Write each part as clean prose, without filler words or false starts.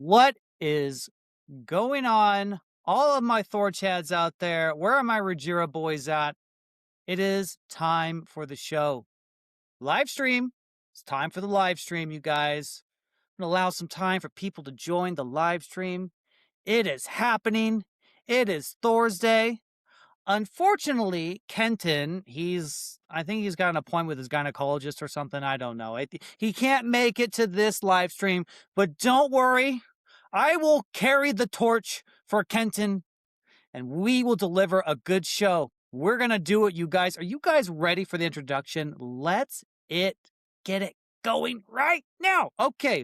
What is going on? All of my Thorchads out there, where are my Rajira boys at? It is time for the show. Live stream. It's time for the live stream, you guys. I'm going to allow some time for people to join the live stream. It is happening. It is Thursday. Unfortunately, Kenton, I think he's got an appointment with his gynecologist or something. I don't know. He can't make it to this live stream, but don't worry. I will carry the torch for Kenton and we will deliver a good show. We're going to do it, you guys. Are you guys ready for the introduction? Let's get it going right now. Okay.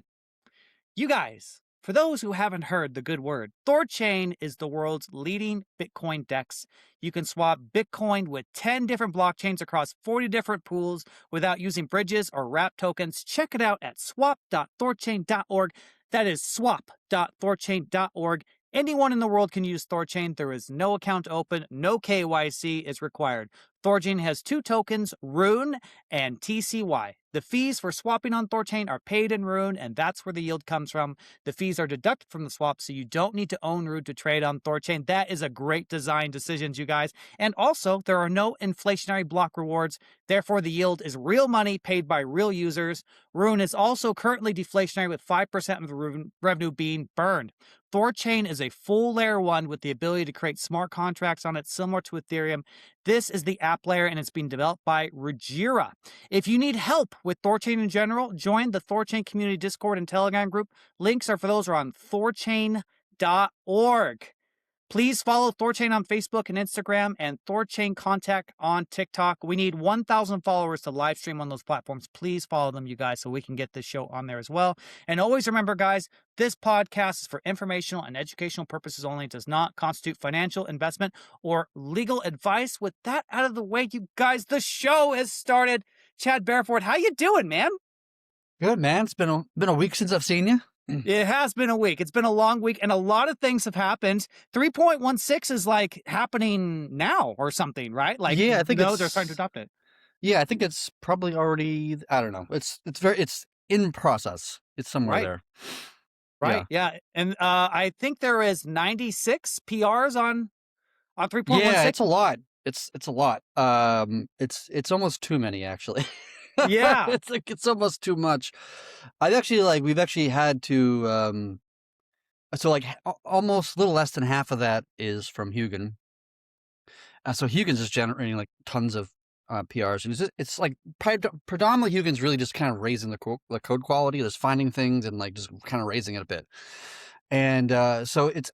You guys, for those who haven't heard the good word, THORChain is the world's leading Bitcoin DEX. You can swap Bitcoin with 10 different blockchains across 40 different pools without using bridges or wrap tokens. Check it out at swap.thorchain.org. That is swap.thorchain.org. Anyone in the world can use THORChain. There is no account to open, no KYC is required. THORChain has two tokens, Rune and TCY. The fees for swapping on THORChain are paid in Rune, and that's where the yield comes from. The fees are deducted from the swap, so you don't need to own Rune to trade on THORChain. That is a great design decision, you guys. And also, there are no inflationary block rewards. Therefore, the yield is real money paid by real users. Rune is also currently deflationary with 5% of the Rune revenue being burned. THORChain is a full layer 1 with the ability to create smart contracts on it similar to Ethereum. This is the app layer and it's being developed by Rajira. If you need help with THORChain in general, join the THORChain community Discord and Telegram group. Links for those are on thorchain.org. Please follow THORChain on Facebook and Instagram and THORChain Contact on TikTok. We need 1,000 followers to live stream on those platforms. Please follow them, you guys, so we can get this show on there as well. And always remember, guys, this podcast is for informational and educational purposes only. It does not constitute financial, investment, or legal advice. With that out of the way, you guys, the show has started. Chad Bareford, how you doing, man? Good, man. It's been a week since I've seen you. It has been a week. It's been a long week, and a lot of things have happened. 3.16 is like happening now or something, right? Like, yeah, I think they're starting to adopt it. Yeah, I think it's probably already. I don't know. It's in process. It's somewhere there. Right. Yeah. And I think there is 96 PRs on 3.16. Yeah, it's a lot. It's a lot. It's almost too many actually. Yeah. it's almost too much. We've actually had to almost a little less than half of that is from Huginn. So Huginn's just generating like tons of PRs, and it's like predominantly Huginn's really just kind of raising the code quality, just finding things and like just kind of raising it a bit. And so it's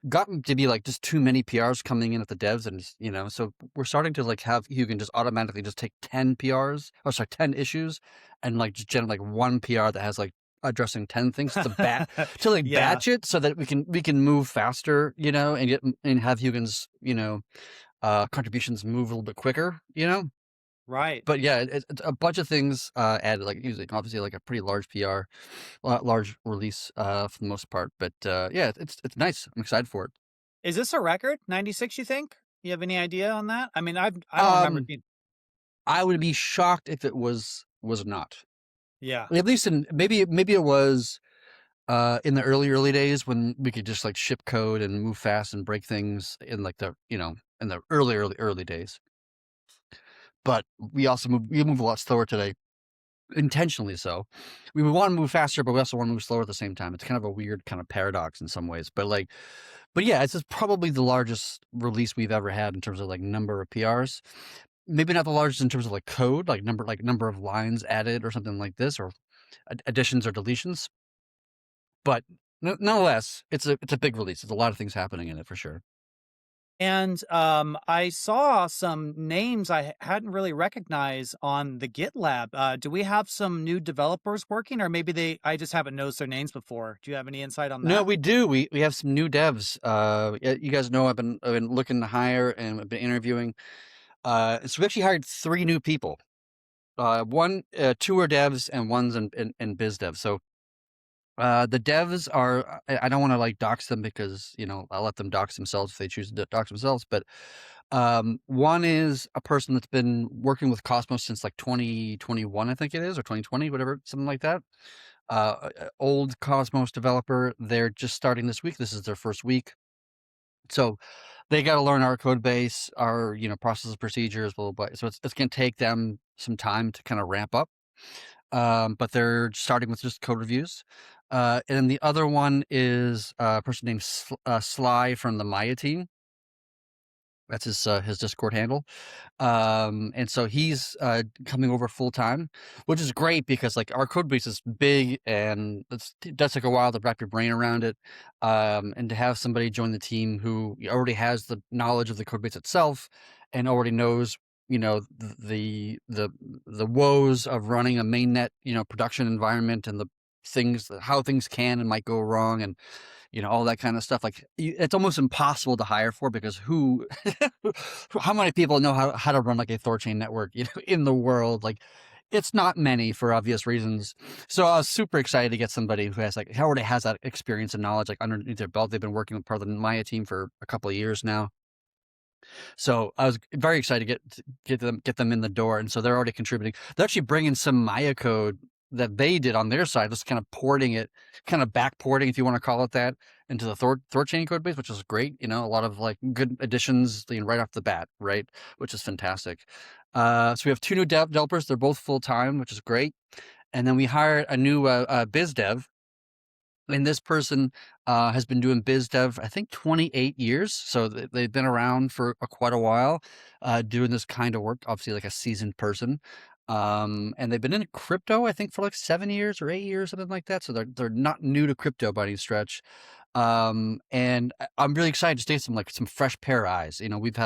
gotten to be like just too many PRs coming in at the devs, and so we're starting to like have Huginn just automatically just take 10 issues, and like just generate like one PR that has like addressing 10 things to batch it so that we can move faster, and have Huginn's contributions move a little bit quicker, Right. But yeah, it's a bunch of things added, like usually obviously like a pretty large PR, large release for the most part. But yeah, it's nice. I'm excited for it. Is this a record? 96, you think? You have any idea on that? I mean, I don't remember. I would be shocked if it was not. Yeah. At least maybe it was in the early days when we could just like ship code and move fast and break things in like the in the early days. But we move a lot slower today, intentionally so. We want to move faster, but we also want to move slower at the same time. It's kind of a weird kind of paradox in some ways. But yeah, it's just probably the largest release we've ever had in terms of like number of PRs. Maybe not the largest in terms of like code, like number of lines added or something like this, or additions or deletions. But nonetheless, it's a big release. There's a lot of things happening in it for sure. And I saw some names I hadn't really recognized on the GitLab. Do we have some new developers working, or maybe I just haven't noticed their names before? Do you have any insight on that? No, we do. We have some new devs. You guys know I've been looking to hire and I've been interviewing. So we actually hired 3 new people. 2 are devs and one's in biz dev. So the devs are, I don't want to like dox them because, I'll let them dox themselves if they choose to dox themselves. But one is a person that's been working with Cosmos since like 2021, I think it is, or 2020, whatever, something like that. old Cosmos developer. They're just starting this week. This is their first week. So they got to learn our code base, our, processes, procedures, blah, blah, blah. So it's going to take them some time to kind of ramp up. But they're starting with just code reviews. And then the other one is a person named Sly from the Maya team. That's his Discord handle. And so he's coming over full time, which is great because like our code base is big and it does take a while to wrap your brain around it. And to have somebody join the team who already has the knowledge of the code base itself and already knows, the woes of running a mainnet, production environment and the things, how things can and might go wrong, and all that kind of stuff. Like it's almost impossible to hire for, because how many people know how to run like a THORChain network, in the world? Like it's not many, for obvious reasons. So I was super excited to get somebody who already has that experience and knowledge like underneath their belt. They've been working with part of the Maya team for a couple of years now. So I was very excited to get them in the door, and so they're already contributing. They're actually bringing some Maya code that they did on their side, just kind of porting it, kind of backporting, if you want to call it that, into the THORChain code base, which is great. A lot of like good additions right off the bat, right? Which is fantastic. So we have two new developers. They're both full time, which is great. And then we hired a new biz dev. And this person has been doing biz dev, I think, 28 years. So they've been around for quite a while, doing this kind of work, obviously like a seasoned person. And they've been in crypto, I think, for like 7 years or 8 years, something like that. So they're not new to crypto by any stretch. And I'm really excited to see some fresh pair of eyes. We've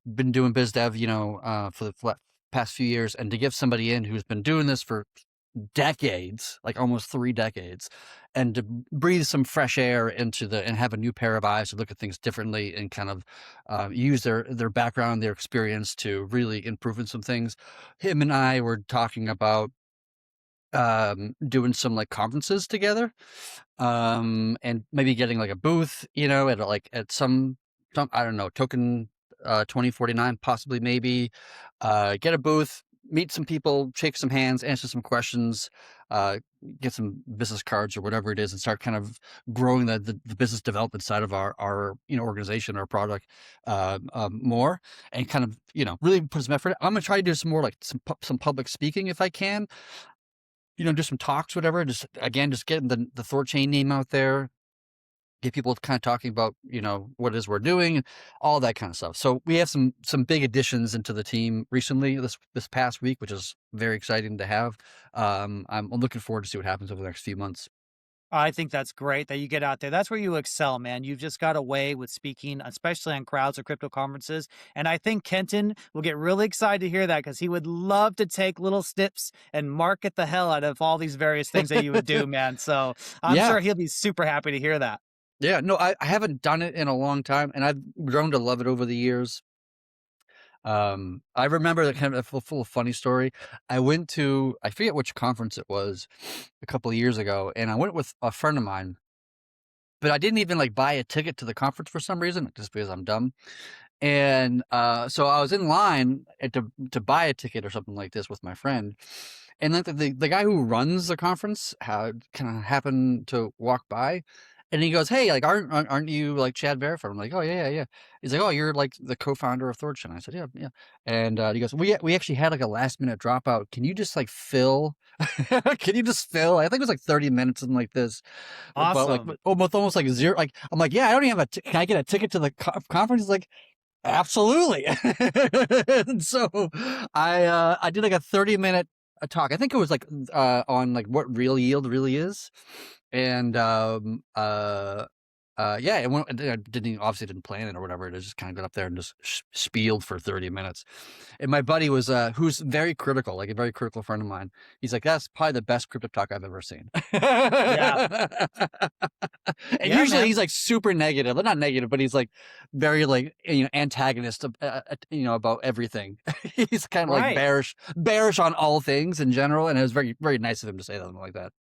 been doing biz dev, for the past few years, and to give somebody in who's been doing this for decades, like almost 3 decades, and to breathe some fresh air and have a new pair of eyes to look at things differently and kind of use their background, their experience to really improve in some things. Him and I were talking about doing some like conferences together, and maybe getting like a booth, at some I don't know, token 2049, possibly, maybe get a booth, meet some people, shake some hands, answer some questions, get some business cards or whatever it is, and start kind of growing the business development side of our organization, our product, more, and kind of really put some effort. I'm gonna try to do some more like some public speaking if I can, do some talks, whatever. Just getting the THORChain name out there, get people kind of talking about, what it is we're doing, all that kind of stuff. So we have some big additions into the team recently, this past week, which is very exciting to have. I'm looking forward to see what happens over the next few months. I think that's great that you get out there. That's where you excel, man. You've just got a way with speaking, especially on crowds or crypto conferences. And I think Kenton will get really excited to hear that, because he would love to take little snips and market the hell out of all these various things that you would do, man. So I'm Yeah. sure he'll be super happy to hear that. Yeah. No, I haven't done it in a long time, and I've grown to love it over the years. I remember that kind of a full funny story. I went to, I forget which conference it was, a couple of years ago, and I went with a friend of mine, but I didn't even like buy a ticket to the conference for some reason, just because I'm dumb. And so I was in line to buy a ticket or something like this with my friend, and then the guy who runs the conference had kind of happened to walk by, and he goes, "Hey, like, aren't you like Chad Verify?" I'm like, "Oh, yeah, yeah, yeah." He's like, "Oh, you're like the co-founder of THORChain." I said, "Yeah, yeah." And he goes, "We actually had like a last minute dropout. Can you just like fill? Can you just fill? I think it was like 30 minutes, something like this, but like Awesome. almost like zero. Like I'm like, yeah, I don't even have can I get a ticket to the conference?" He's like, "Absolutely." And so I did like a 30-minute talk. I think it was like on like what real yield really is. And yeah, I didn't plan it or whatever. I just kind of got up there and just spieled for 30 minutes. And my buddy was who's very critical, like a very critical friend of mine. He's like, "That's probably the best crypto talk I've ever seen." Yeah. And Yeah, usually man. he's like super negative, but not negative, but he's like very like antagonist, about everything. He's kind of like Right. bearish on all things in general, and it was very very nice of him to say something like that.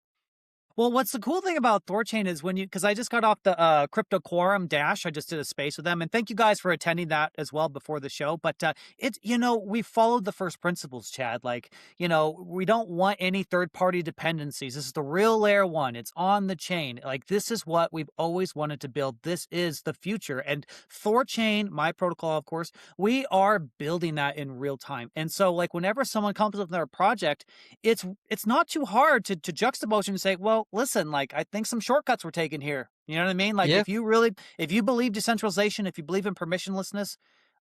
Well, what's the cool thing about THORChain is when you, because I just got off the Crypto Quorum Dash, I just did a space with them, and thank you guys for attending that as well before the show. But it's, we followed the first principles, Chad. Like, we don't want any third party dependencies. This is the real layer one. It's on the chain. Like, this is what we've always wanted to build. This is the future. And THORChain, my protocol, of course, we are building that in real time. And so, like, whenever someone comes with their project, it's not too hard to juxtapose and say, well, listen, like, I think some shortcuts were taken here. You know what I mean? Like, Yeah, if you believe decentralization, if you believe in permissionlessness,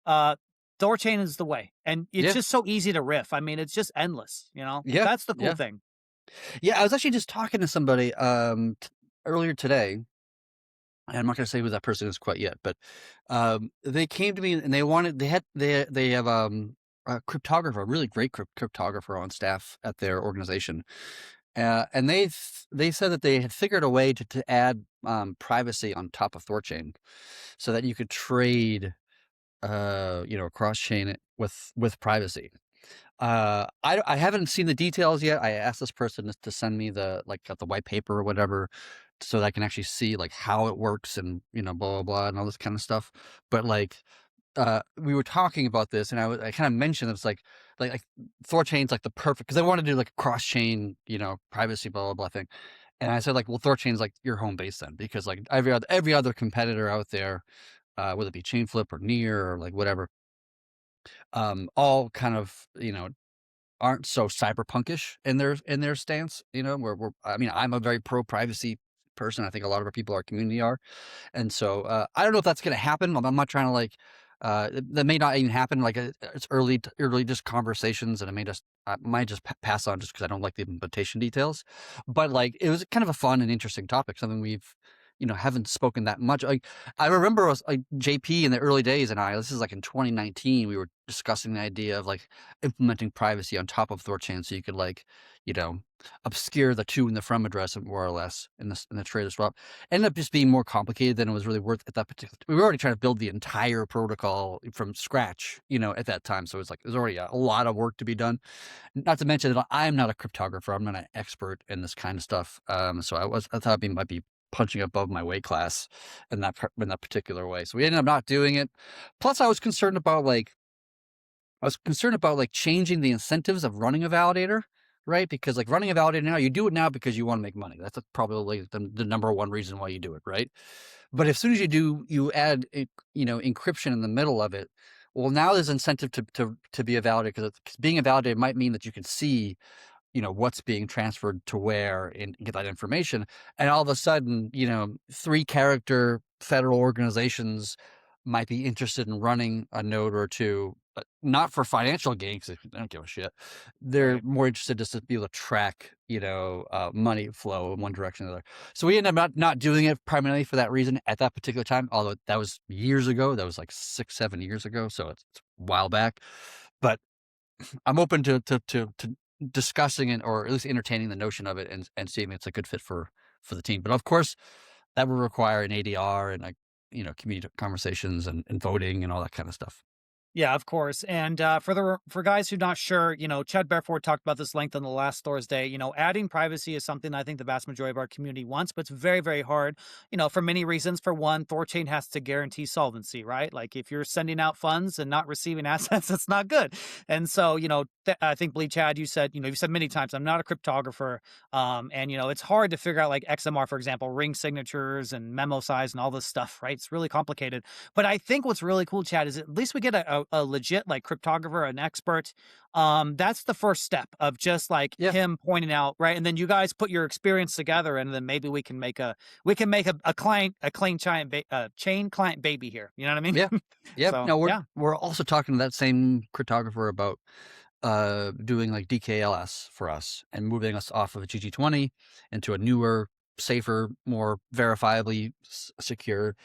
uh, THORChain is the way. And it's yeah, just so easy to riff. I mean, it's just endless, yeah, That's the cool yeah, thing. yeah. I was actually just talking to somebody earlier today. And I'm not going to say who that person is quite yet, but they came to me and they have a cryptographer, a really great cryptographer on staff at their organization. And they said that they had figured a way to add privacy on top of THORChain so that you could trade, cross chain it with privacy. I haven't seen the details yet. I asked this person to send me the white paper or whatever, so that I can actually see like how it works and blah blah blah and all this kind of stuff. But like we were talking about this, and I kind of mentioned it's like THORChain's like the perfect, because I want to do like a cross chain privacy blah blah blah thing. And I said like, well, THORChain's like your home base then, because like every other competitor out there, whether it be Chainflip or Near or like whatever, all kind of aren't so cyberpunkish in their stance. Where I mean, I'm a very pro privacy person. I think a lot of our people, our community are. And so I don't know if that's going to happen. I'm not trying to like that may not even happen. Like it's early just conversations, and I might just pass on just because I don't like the implementation details. But like it was kind of a fun and interesting topic, something we've haven't spoken that much. Like I remember us like JP in the early days, and this is like in 2019, we were discussing the idea of like implementing privacy on top of THORChain, so you could like you know obscure the to and the from address more or less in the trader swap. Ended up just being more complicated than it was really worth at that particular. We were already trying to build the entire protocol from scratch, at that time. So it's like there's already a lot of work to be done. Not to mention that I'm not a cryptographer. I'm not an expert in this kind of stuff. So I thought it might be punching above my weight class in that particular way. So we ended up not doing it. Plus, I was concerned about like changing the incentives of running a validator, right? Because like running a validator now, you do it now because you want to make money. That's probably the number one reason why you do it, right? But as soon as you add encryption in the middle of it. Well, now there's incentive to be a validator, because being a validator might mean that you can see what's being transferred to where and get that information. And all of a sudden, 3-character federal organizations might be interested in running a node or two, but not for financial gain, because they don't give a shit. They're Right. more interested just to be able to track, money flow in one direction or the other. So we ended up not doing it primarily for that reason at that particular time, although that was years ago. That was like 6-7 years ago. So it's a while back. But I'm open to discussing it, or at least entertaining the notion of it, and seeing if it's a good fit for the team. But of course, that would require an ADR and like community conversations and voting and all that kind of stuff. Yeah, of course. And for guys who are not sure, Chad Bareford talked about this length on the last Thursday. Adding privacy is something I think the vast majority of our community wants, but it's very, very hard. For many reasons. For one, THORChain has to guarantee solvency, right? Like if you're sending out funds and not receiving assets, it's not good. And so, I think, believe Chad, you said many times, I'm not a cryptographer, and it's hard to figure out like XMR, for example, ring signatures and memo size and all this stuff, right? It's really complicated. But I think what's really cool, Chad, is at least we get a legit like cryptographer, an expert. That's the first step of just like Yeah, him pointing out, right? And then you guys put your experience together, and then maybe we can make a client, a clean chain client baby here. You know what I mean? yeah, yeah. So No, yeah. we're also talking to that same cryptographer about doing like DKLS for us and moving us off of GG20 into a newer, safer, more verifiably secure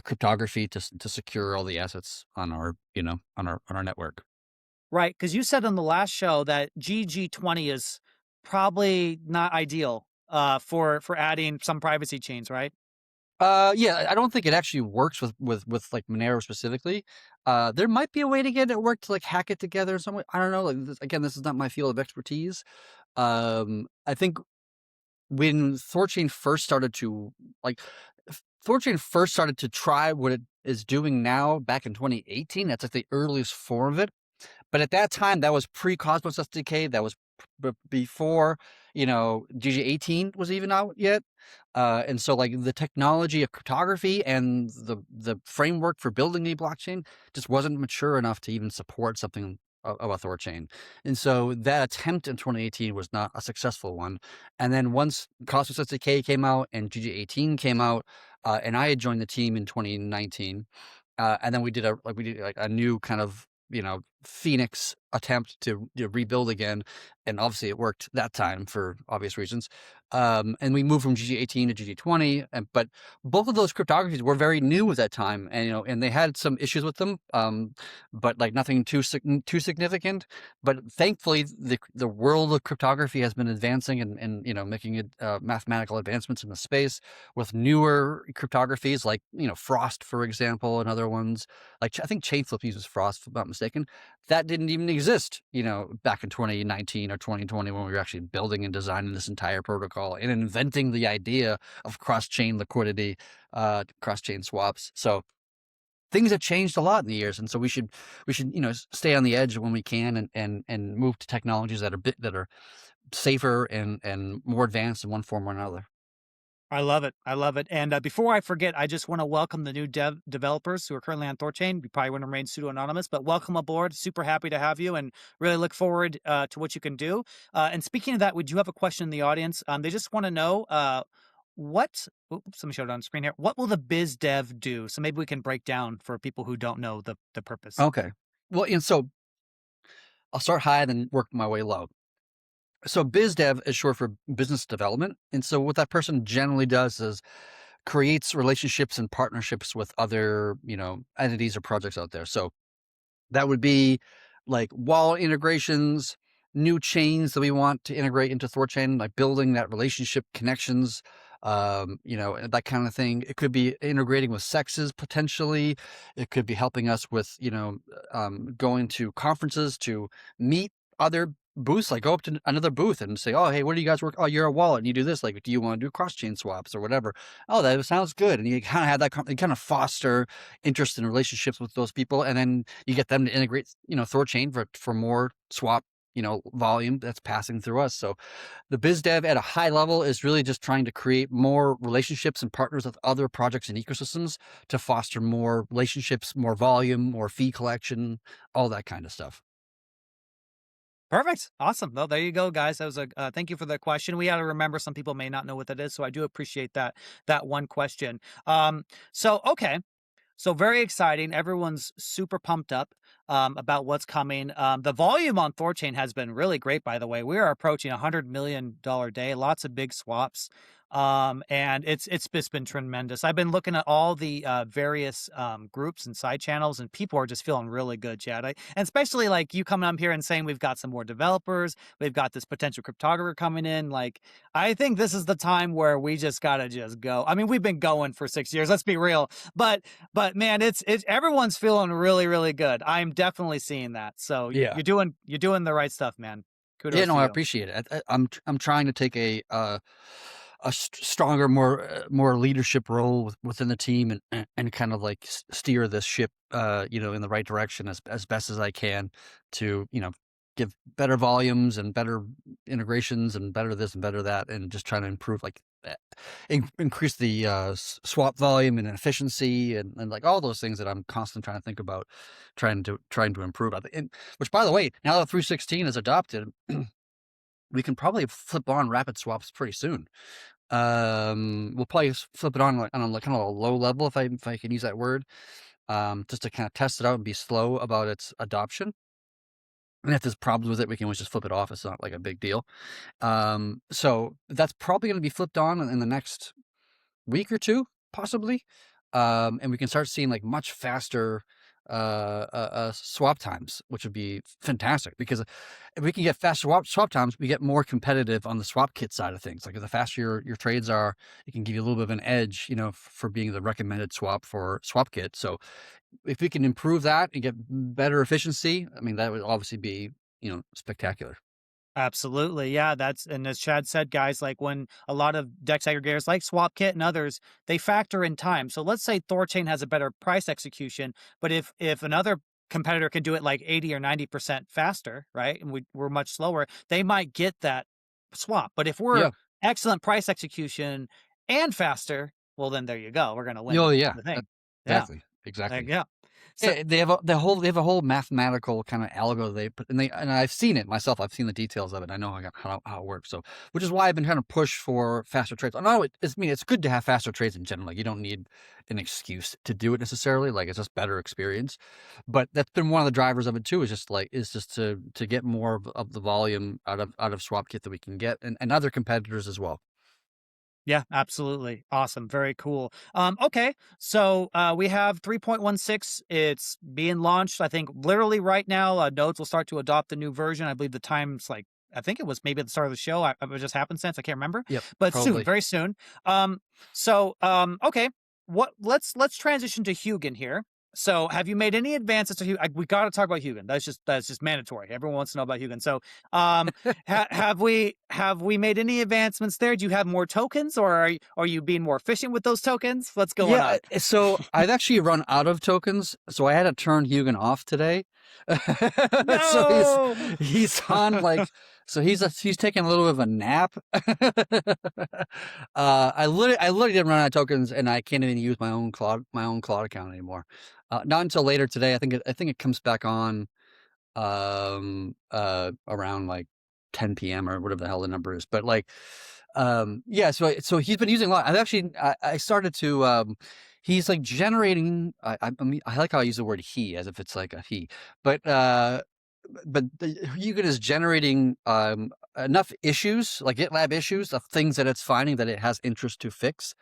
cryptography to secure all the assets on our on our network. Right, because you said on the last show that GG20 is probably not ideal for adding some privacy chains, right? Yeah, I don't think it actually works with like Monero specifically. There might be a way to get it work to like hack it together in some way. I don't know. Like again, this is not my field of expertise. I think when THORChain first started to like THORChain first started to try what it is doing now back in 2018. That's like the earliest form of it. But at that time, that was pre-Cosmos SDK. That was before, GG18 was even out yet. And so like the technology of cryptography and the framework for building a blockchain just wasn't mature enough to even support something of a THORChain. And so that attempt in 2018 was not a successful one. And then once Cosmos SDK came out and GG18 came out, and I had joined the team in 2019, and then we did a new kind of Phoenix attempt to rebuild again, and obviously it worked that time for obvious reasons. And we moved from GG18 to GG20, but both of those cryptographies were very new at that time, and they had some issues with them, but like nothing too significant. But thankfully, the world of cryptography has been advancing and making it mathematical advancements in the space with newer cryptographies like Frost, for example, and other ones. Like I think Chainflip uses Frost, if I'm not mistaken. That didn't even exist, back in 2019 or 2020 when we were actually building and designing this entire protocol and inventing the idea of cross-chain liquidity, cross-chain swaps. So things have changed a lot in the years, and so we should stay on the edge when we can and move to technologies that are safer and more advanced in one form or another. I love it. I love it. And before I forget, I just want to welcome the new developers who are currently on THORChain. We probably want to remain pseudo anonymous, but welcome aboard. Super happy to have you, and really look forward to what you can do. And speaking of that, we do have a question in the audience. They just want to know what. Oops, let me show it on screen here. What will the biz dev do? So maybe we can break down for people who don't know the purpose. Okay. Well, and so I'll start high and then work my way low. So biz dev is short for business development. And so what that person generally does is creates relationships and partnerships with other, entities or projects out there. So that would be like wallet integrations, new chains that we want to integrate into THORChain, like building that relationship connections, that kind of thing. It could be integrating with sexes potentially. It could be helping us with, going to conferences to meet other booths, like go up to another booth and say, oh, hey, what do you guys work? Oh, you're a wallet and you do this. Like, do you want to do cross-chain swaps or whatever? Oh, that sounds good. And you kind of have that, you kind of foster interest in relationships with those people. And then you get them to integrate, THORChain for more swap, volume that's passing through us. So the biz dev at a high level is really just trying to create more relationships and partners with other projects and ecosystems to foster more relationships, more volume, more fee collection, all that kind of stuff. Perfect. Awesome. Well, there you go, guys. That was a thank you for the question. We got to remember some people may not know what that is, so I do appreciate that one question. So okay, so very exciting. Everyone's super pumped up about what's coming. The volume on THORChain has been really great, by the way. We are approaching $100 million day. Lots of big swaps. And it's just been tremendous. I've been looking at all the various groups and side channels, and people are just feeling really good, Chad. And especially like you coming up here and saying we've got some more developers, we've got this potential cryptographer coming in. Like, I think this is the time where we just gotta just go. I mean, we've been going for 6 years. Let's be real, but man, it's everyone's feeling really, really good. I'm definitely seeing that. So Yeah. you're doing the right stuff, man. Kudos Yeah, no, to I you. appreciate it. I'm trying to take a stronger, more leadership role within the team and kind of like steer this ship, in the right direction as best as I can to, give better volumes and better integrations and better this and better that, and just trying to improve like increase the swap volume and efficiency and like all those things that I'm constantly trying to think about, trying to improve. And which, by the way, now that 3.16 is adopted, we can probably flip on rapid swaps pretty soon. We'll probably flip it on like on a kind of a low level, if I can use that word, just to kind of test it out and be slow about its adoption. And if there's problems with it, we can always just flip it off. It's not like a big deal. So that's probably going to be flipped on in the next week or two, possibly. And we can start seeing like much faster swap times, which would be fantastic, because if we can get faster swap times, we get more competitive on the swap kit side of things. Like the faster your trades are, it can give you a little bit of an edge, for being the recommended swap for swap kit. So if we can improve that and get better efficiency, I mean, that would obviously be, spectacular. Absolutely. Yeah, and as Chad said, guys, like when a lot of DEX aggregators like SwapKit and others, they factor in time. So let's say THORChain has a better price execution, but if another competitor can do it like 80 or 90% faster, right? And we're much slower, they might get that swap. But if we're Yeah. excellent price execution and faster, well then there you go. We're gonna win Oh yeah. the thing. Yeah. Exactly. Like, Exactly. yeah. So Yeah, they have a whole mathematical kind of algo they put, and I've seen it myself. I've seen the details of it. I know how it works. So, which is why I've been trying to push for faster trades. I know it's good to have faster trades in general. Like you don't need an excuse to do it necessarily. Like it's just better experience. But that's been one of the drivers of it too. Is just to get more of the volume out of SwapKit that we can get, and other competitors as well. yeah, absolutely. Awesome. Very cool. Okay. So we have 3.16. It's being launched, I think, literally right now. Nodes will start to adopt the new version. I believe the time's like, I think it was maybe at the start of the show. It was just happenstance. I can't remember, Yep, but soon, probably. very soon. Okay. Let's transition to Huginn here. So have you made any advances to Huginn? We got to talk about Huginn. That's just mandatory. Everyone wants to know about Huginn. So um, have we made any advancements there? Do you have more tokens, or are you being more efficient with those tokens? What's going Yeah, on? so I've actually run out of tokens, so I had to turn Hugin off today. So No. he's on like he's taking a little bit of a nap. I literally didn't run out of tokens, and I can't even use my own Claude account anymore. Not until later today. I think it comes back on around like 10 p.m. or whatever the hell the number is. But like yeah, so he's been using a lot. I started to he's like generating I mean I like how I use the word he as if it's like a he. But Yugen is generating enough issues, like GitLab issues of things that it's finding that it has interest to fix,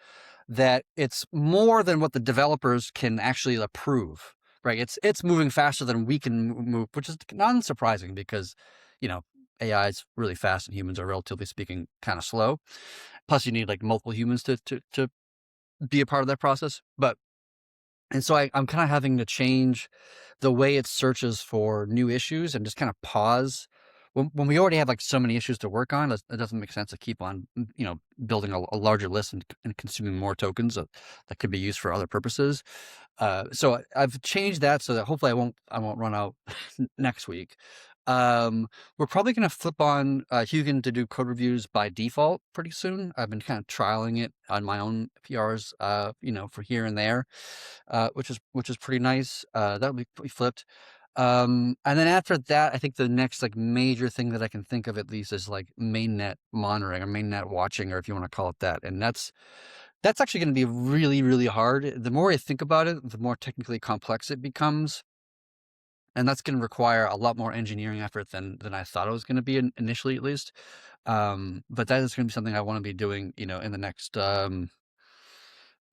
that it's more than what the developers can actually approve. Right? It's moving faster than we can move, which is not unsurprising because, you know, AI is really fast and humans are relatively speaking kind of slow. Plus, you need like multiple humans to be a part of that process. And so I'm kind of having to change the way it searches for new issues and just kind of pause when we already have like so many issues to work on. It doesn't make sense to keep on, building a larger list and consuming more tokens that could be used for other purposes. So I've changed that so that hopefully I won't run out next week. We're probably going to flip on Hugin to do code reviews by default pretty soon. I've been kind of trialing it on my own PRs, for here and there, which is pretty nice. That'll be flipped. And then after that, I think the next like major thing that I can think of at least is like mainnet monitoring or mainnet watching, or if you want to call it that. And that's actually going to be really, really hard. The more I think about it, the more technically complex it becomes. And that's going to require a lot more engineering effort than I thought it was going to be initially, at least. But that is going to be something I want to be doing, in the next, I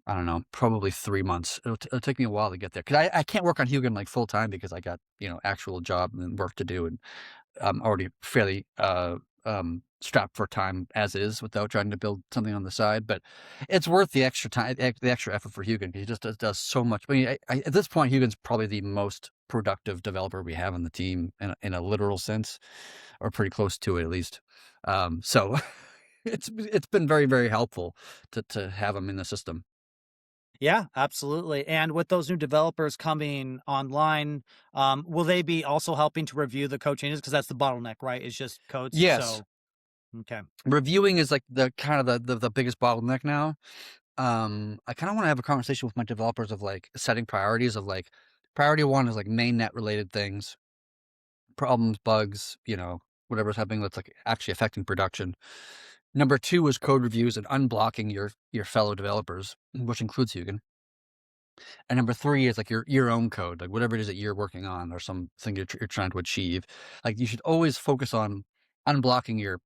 don't know, probably 3 months. It'll take me a while to get there because I can't work on Hugin like full time because I got, actual job and work to do. And I'm already fairly strapped for time as is without trying to build something on the side. But it's worth the extra time, the extra effort for Hugin because he just does so much. I mean, at this point, Hugin's probably the most productive developer we have on the team in a literal sense, or pretty close to it at least. So it's been very, very helpful to have him in the system. Yeah, absolutely. And with those new developers coming online, will they be also helping to review the code changes? Because that's the bottleneck, right? It's just codes. Yes, So okay. reviewing is like the kind of the biggest bottleneck now. I kind of want to have a conversation with my developers of like setting priorities of like priority one is like mainnet related things, problems, bugs, whatever's happening that's like actually affecting production. Number two is code reviews and unblocking your fellow developers, which includes Hugin. And number three is like your own code, like whatever it is that you're working on or something you're trying to achieve. Like you should always focus on unblocking your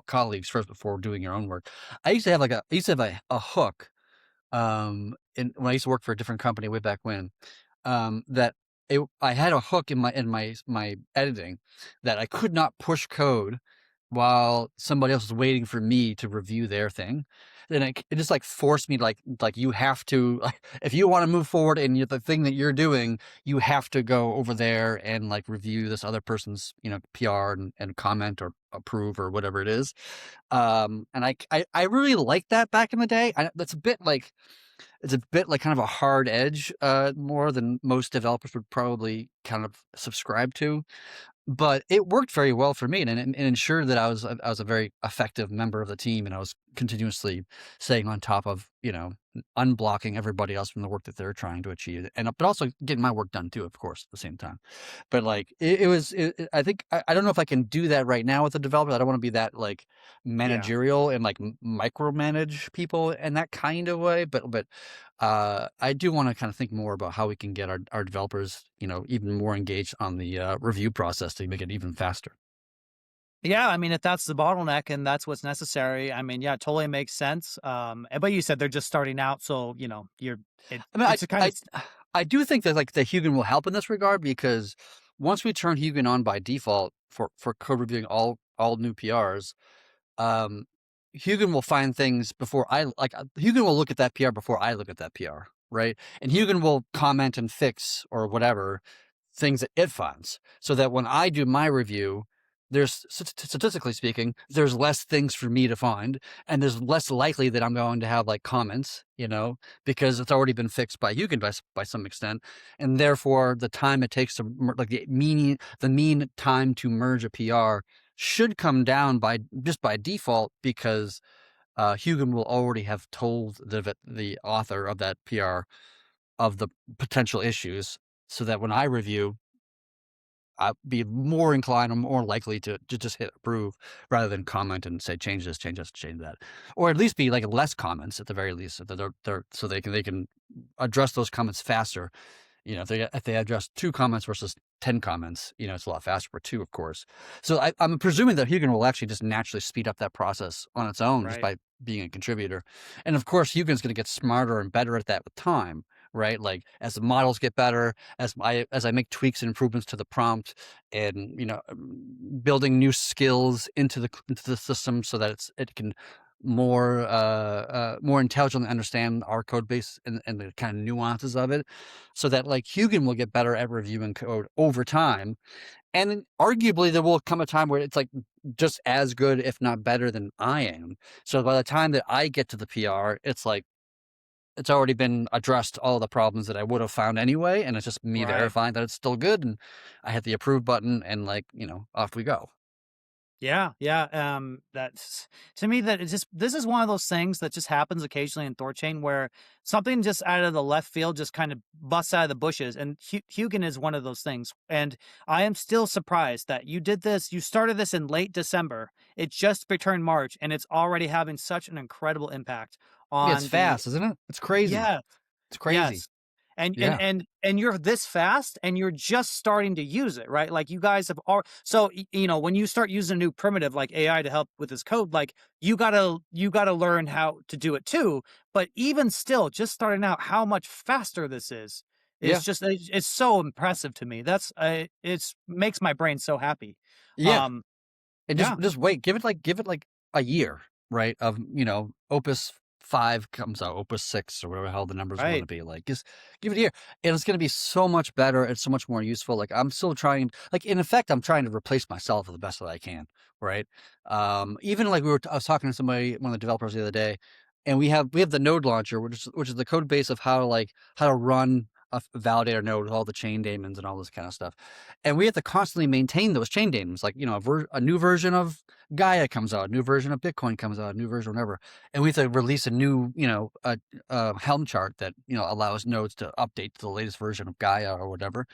colleagues first before doing your own work. I used to have a hook when I used to work for a different company way back when, that I had a hook in my editing that I could not push code while somebody else is waiting for me to review their thing. Then it just like forced me to like you have to like, if you want to move forward and the thing that you're doing, you have to go over there and like review this other person's PR and comment or approve or whatever it is. And I really liked that back in the day. That's a bit like it's a bit like kind of a hard edge, more than most developers would probably kind of subscribe to. But it worked very well for me and ensured that I was a very effective member of the team, and I was continuously staying on top of, unblocking everybody else from the work that they're trying to achieve, and but also getting my work done too, of course, at the same time. But like I think I don't know if I can do that right now with the developers. I don't want to be that like Yeah. managerial and like micromanage people in that kind of way. But I do want to kind of think more about how we can get our developers, even more engaged on the review process to make it even faster. Yeah, I mean, if that's the bottleneck and that's what's necessary, I mean, yeah, it totally makes sense. But you said they're just starting out, so I mean, it's a kind of I do think that like the Huginn will help in this regard because once we turn Huginn on by default for code reviewing all new PRs, um, Huginn will find things before Huginn will look at that PR before I look at that PR, right? And Huginn will comment and fix or whatever things that it finds, so that when I do my review, there's statistically speaking, there's less things for me to find, and there's less likely that I'm going to have like comments, because it's already been fixed by Huginn by some extent, and therefore the time it takes to like the mean time to merge a PR should come down by just by default because Huginn will already have told the author of that PR of the potential issues, so that when I review, I'd be more inclined or more likely to just hit approve rather than comment and say change this, change this, change that, or at least be like less comments at the very least, so that they're so they can address those comments faster. If they address 2 comments versus 10 comments, it's a lot faster for 2, of course. So I'm presuming that Huginn will actually just naturally speed up that process on its own just right. by being a contributor. And of course, Huginn's going to get smarter and better at that with time, right? Like as the models get better, as I make tweaks and improvements to the prompt, and building new skills into the system so that it can more intelligently understand our code base and the kind of nuances of it, so that like Huginn will get better at reviewing code over time. And then arguably there will come a time where it's like just as good, if not better than I am. So by the time that I get to the PR, it's like it's already been addressed all the problems that I would have found anyway. And it's just me Right. verifying that it's still good. And I hit the approve button and like, off we go. Yeah, yeah. That's to me that it's just this is one of those things that just happens occasionally in THORChain where something just out of the left field just kind of busts out of the bushes, and Huginn is one of those things. And I am still surprised that you did this. You started this in late December. It just returned March, and it's already having such an incredible impact Yeah, it's on the fast, isn't it? It's crazy. yeah. It's crazy. Yes. And and Yeah. and and you're this fast and you're just starting to use it, right? Like you guys have all so when you start using a new primitive like AI to help with this code, like you gotta learn how to do it too. But even still, just starting out, how much faster this is Yeah. just it's so impressive to me. That's it's makes my brain so happy. Yeah. Um, And yeah, just wait, give it like a year, right? Of, Opus 5 comes out, Opus 6 or whatever the hell the numbers are gonna right. be, like, just give it a year, and it's gonna be so much better and so much more useful. Like, I'm still trying like, in effect, I'm trying to replace myself the best that I can, right? Even like I was talking to somebody, one of the developers the other day, and we have the node launcher, which is the code base of how to run a validator node with all the chain daemons and all this kind of stuff. And we have to constantly maintain those chain daemons. Like, a new version of Gaia comes out, a new version of Bitcoin comes out, a new version of whatever. And we have to release a new, Helm chart that, allows nodes to update to the latest version of Gaia or whatever.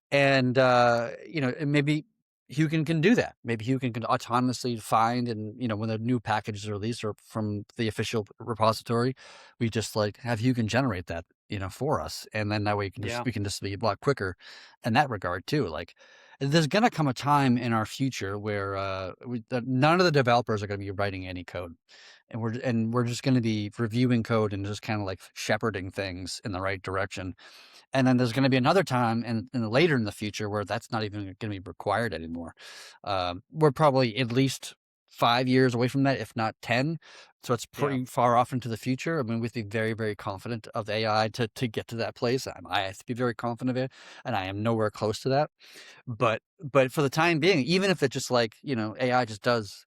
And, and maybe Huginn can do that. Maybe Huginn can autonomously find, and, when a new package is released or from the official repository, we just like have Huginn generate that, for us. And then that way Yeah, we can just be a lot quicker in that regard too. Like there's going to come a time in our future where, none of the developers are going to be writing any code. And we're just going to be reviewing code and just kind of like shepherding things in the right direction. And then there's going to be another time later in the future where that's not even going to be required anymore. We're probably at least 5 years away from that, if not 10. So it's Yeah. pretty far off into the future. I mean, we have to be very, very confident of AI to get to that place. I have to be very confident of it, and I am nowhere close to that. But for the time being, even if it just like, AI just does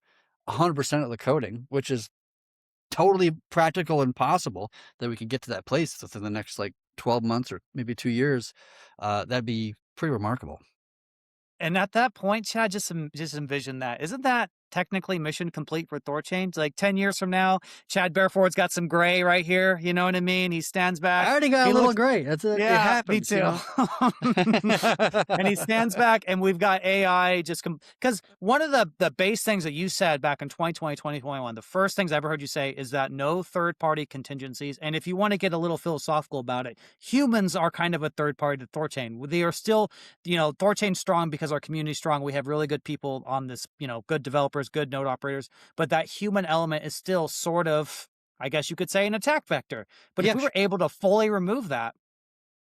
100% of the coding, which is totally practical and possible that we could get to that place within the next like 12 months or maybe 2 years, that'd be pretty remarkable. And at that point, Chad, just envision that. Isn't that technically mission complete for THORChain? Like 10 years from now, Chad Bearford's got some gray right here. You know what I mean? He stands I back. already got He a little looks, gray. It yeah, me happens, too. And he stands back, and we've got AI just because one of the base things that you said back in 2020, 2021, the first things I ever heard you say is that no third party contingencies. And if you want to get a little philosophical about it, humans are kind of a third party to THORChain. They are still, THORChain's strong because our community's strong. We have really good people on this, good developers, good node operators, but that human element is still sort of, I guess you could say, an attack vector. But if Yeah, we were able to fully remove that,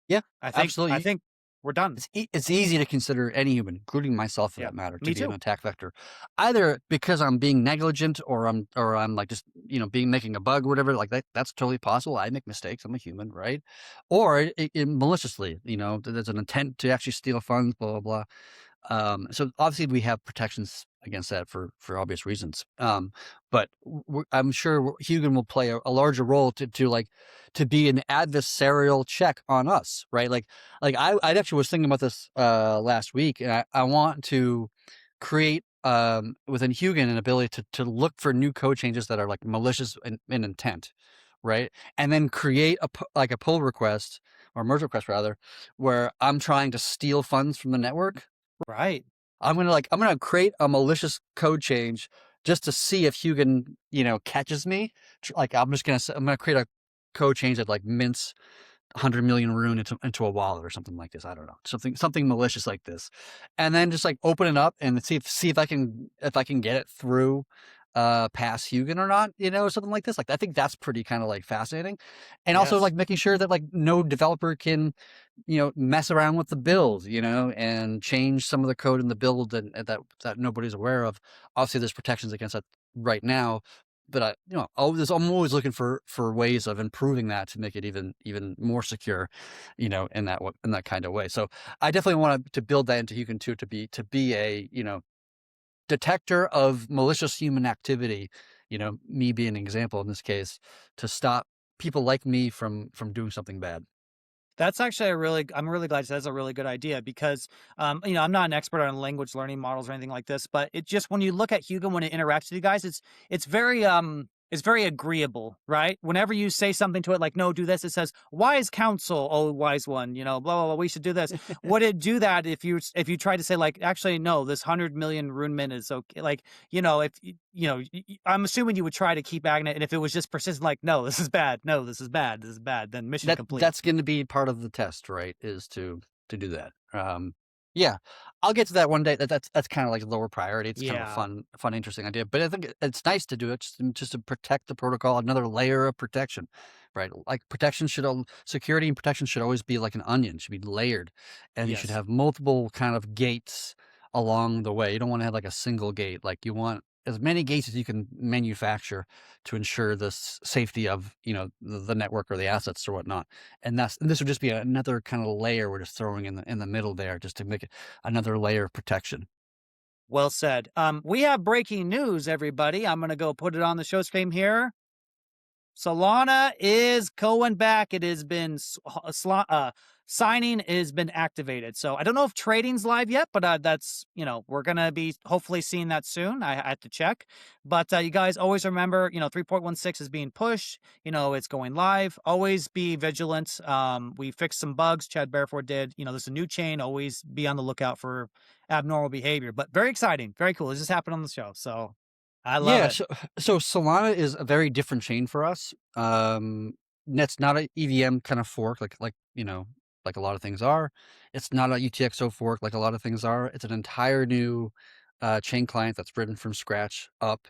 yeah, I think I absolutely. think we're done. It's easy to consider any human, including myself for Yeah, that matter, to me be an too. attack vector, either because I'm being negligent or I'm like just being making a bug or whatever. Like that's totally possible. I make mistakes. I'm a human, right? Or maliciously, there's an intent to actually steal funds, blah blah blah. So obviously we have protections against that for obvious reasons. But I'm sure Huginn will play a larger role to be an adversarial check on us, right? I actually was thinking about this last week, and I want to create within Huginn an ability to look for new code changes that are like malicious in intent, right? And then create like a pull request or merge request rather, where I'm trying to steal funds from the network. Right. I'm gonna create a malicious code change just to see if Huginn, catches me. Like I'm gonna create a code change that like mints 100 million rune into a wallet or something like this. I don't know. Something malicious like this. And then just like open it up and see if I can get it through past Huginn or not, something like this. Like I think that's pretty kind of like fascinating. And also Yes. like making sure that like no developer can mess around with the build, and change some of the code in the build that nobody's aware of. Obviously, there's protections against that right now, but I'm always looking for ways of improving that to make it even more secure, in that kind of way. So I definitely want to build that into Huginn too, to be a detector of malicious human activity. Me being an example in this case to stop people like me from doing something bad. That's actually I'm really glad you said that's a really good idea because, I'm not an expert on language learning models or anything like this, but it just, when you look at Huginn, when it interacts with you guys, it's very agreeable, right? Whenever you say something to it, like, no, do this, it says, wise counsel, oh, wise one, blah, blah, blah, we should do this. Would it do that if you try to say like, actually, no, this 100 million rune mint is okay? Like, if, I'm assuming you would try to keep adding it. And if it was just persistent, like, no, this is bad. No, this is bad. This is bad. Then mission complete. That's going to be part of the test, right? Is to do that. Yeah, I'll get to that one day. That's kind of like lower priority. It's kind of a Yeah. fun, interesting idea. But I think it's nice to do it just to protect the protocol, another layer of protection, right? Like security and protection should always be like an onion, should be layered, and you should Yes. have multiple kind of gates along the way. You don't want to have like a single gate. Like you want as many gates as you can manufacture to ensure the safety of the network or the assets or whatnot. And this would just be another kind of layer we're just throwing in the middle there, just to make it another layer of protection. Well said. We have breaking news, everybody. I'm going to go put it on the show screen here. Solana is going back. It has been signing has been activated. So I don't know if trading's live yet, but that's we're gonna be hopefully seeing that soon. I had to check, but you guys always remember 3.16 is being pushed. It's going live. Always be vigilant. We fixed some bugs. Chad Bearford did. There's a new chain. Always be on the lookout for abnormal behavior. But very exciting, very cool. It just happened on the show, so I love Yeah, it. so Solana is a very different chain for us. That's not a EVM kind of fork like a lot of things are. It's not a UTXO fork like a lot of things are. It's an entire new chain client that's written from scratch up.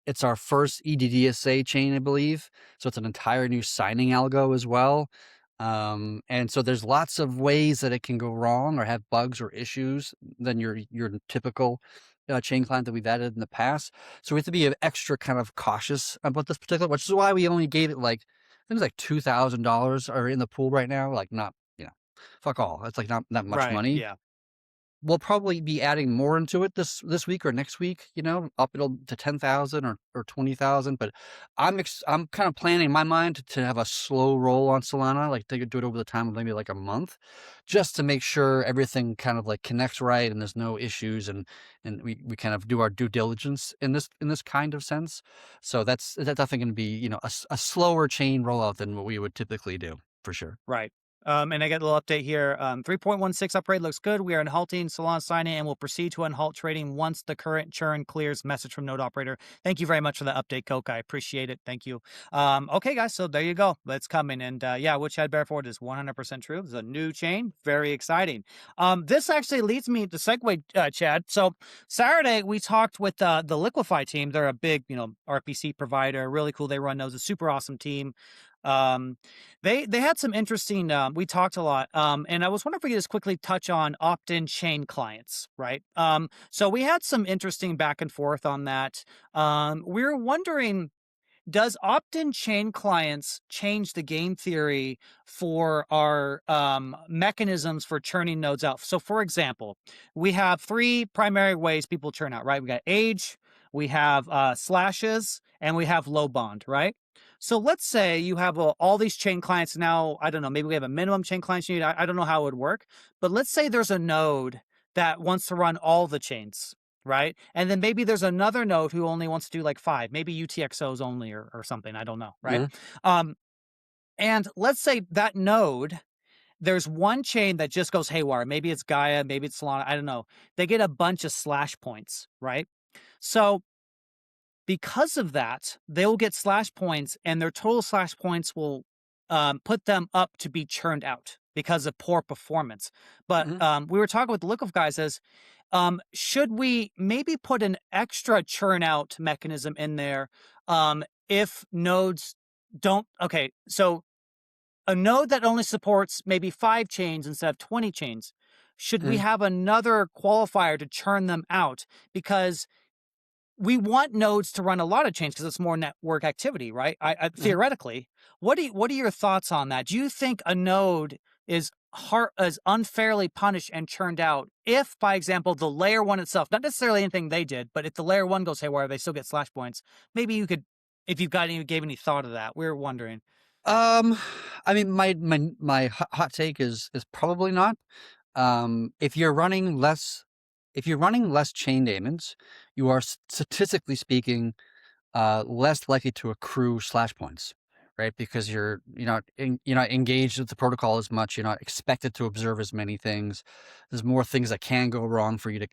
It's our first EDDSA chain, I believe. So it's an entire new signing algo as well. And so there's lots of ways that it can go wrong or have bugs or issues than your typical chain client that we've added in the past. So we have to be extra kind of cautious about this particular, which is why we only gave it like, I think it's like $2,000 are in the pool right now. Like not, fuck all. It's like not that much Right. money. Yeah. We'll probably be adding more into it this week or next week, up it'll to 10,000 or 20,000. But I'm kind of planning in my mind to have a slow roll on Solana, like they could do it over the time of maybe like a month, just to make sure everything kind of like connects right and there's no issues, and we kind of do our due diligence in this kind of sense. So that's definitely going to be, a slower chain rollout than what we would typically do for sure. Right. And I get a little update here. 3.16 upgrade looks good. We are unhalting Solana signing and will proceed to unhalt trading once the current churn clears. Message from node operator. Thank you very much for the update, Coke. I appreciate it. Thank you. Okay, guys. So there you go. It's coming. And yeah, which head bear forward is 100% true. It's a new chain. Very exciting. This actually leads me to segue, Chad. So Saturday, we talked with the Liquify team. They're a big, RPC provider. Really cool. They run those. A super awesome team. Um, they had some interesting, we talked a lot, and I was wondering if we could just quickly touch on opt-in chain clients, right? So we had some interesting back and forth on that. We were wondering, does opt-in chain clients change the game theory for our mechanisms for churning nodes out? So for example, we have three primary ways people churn out, right? We got age, we have slashes, and we have low bond, right? So let's say you have all these chain clients now. I don't know, maybe we have a minimum chain clients you need. I don't know how it would work, but let's say there's a node that wants to run all the chains, right? And then maybe there's another node who only wants to do like 5, maybe UTXOs only or something. I don't know, right? Mhm. And let's say that node, there's one chain that just goes haywire. Maybe it's Gaia, maybe it's Solana. I don't know. They get a bunch of slash points, right? So because of that, they'll get slash points, and their total slash points will put them up to be churned out because of poor performance. But Mhm. we were talking with the Liquid guys as should we maybe put an extra churn out mechanism in there if nodes don't? Okay, so a node that only supports maybe 5 chains instead of 20 chains, should we Mhm. have another qualifier to churn them out? Because we want nodes to run a lot of chains because it's more network activity, right? Mhm. Theoretically, what are your thoughts on that? Do you think a node is unfairly punished and churned out if, by example, the layer one itself, not necessarily anything they did, but if the layer one goes haywire, they still get slash points? Maybe you could, if you've got any, gave any thought of that. We were wondering. Um, I mean, my hot take is probably not. If you're running less chain daemons, you are statistically speaking less likely to accrue slash points, right? Because you're not engaged with the protocol as much. You're not expected to observe as many things. There's more things that can go wrong for you to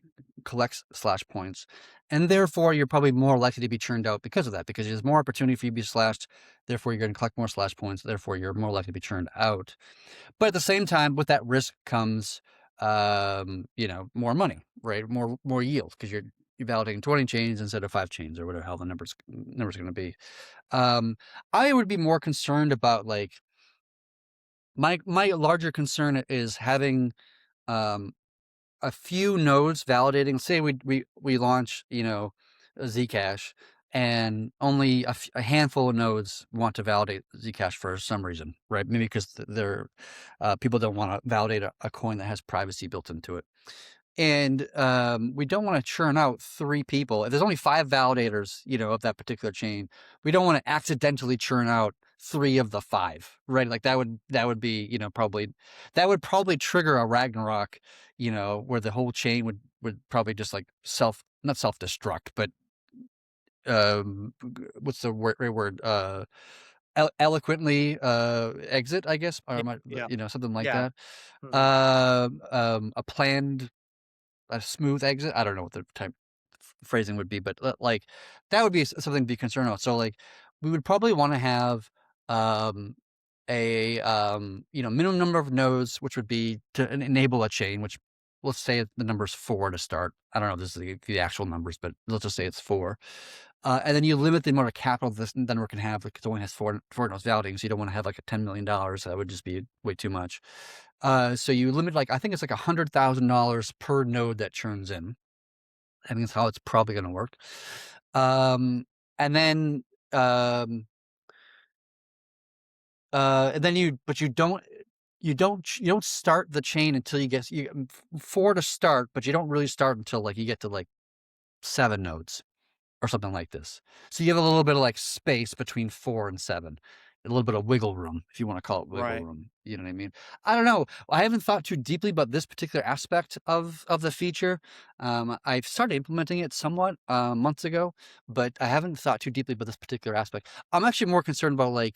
collect slash points, and therefore you're probably more likely to be churned out because of that. Because there's more opportunity for you to be slashed. Therefore, you're going to collect more slash points. Therefore, you're more likely to be churned out. But at the same time, with that risk comes, more money, right? More yield because you're validating 20 chains instead of 5 chains or whatever hell the numbers going to be. I would be more concerned about like my larger concern is having um a few nodes validating. Say we launch, a Zcash, and only a handful of nodes want to validate Zcash for some reason, right? Maybe because they're people don't want to validate a coin that has privacy built into it. And we don't want to churn out 3 people. If there's only 5 validators, of that particular chain, we don't want to accidentally churn out 3 of the 5, right? Like that would be, probably that would probably trigger a Ragnarok, where the whole chain would probably just like not self-destruct, but what's the right word? Eloquently exit, I guess, or Yeah, yeah, something like yeah. that. Mhm. A planned a smooth exit. I don't know what the type phrasing would be, but like that would be something to be concerned about. So like we would probably want to have um a minimum number of nodes, which would be to enable a chain, which let's say the number's 4 to start. I don't know if this is the actual numbers, but let's just say it's 4. And then you limit the amount of capital this network can have because it only has four nodes validating. So you don't want to have like a $10 million. That would just be way too much. So you limit, like, I think it's like $100,000 per node that churns in. I think that's how it's probably going to work. And then, um, and then you don't start the chain until you get four to start, but you don't really start until like you get to like 7 nodes or something like this. So you have a little bit of like space between 4 and 7, a little bit of wiggle room, if you want to call it wiggle Right. room. You know what I mean? I don't know. I haven't thought too deeply about this particular aspect of the feature. I've started implementing it somewhat months ago, but I haven't thought too deeply about this particular aspect. I'm actually more concerned about like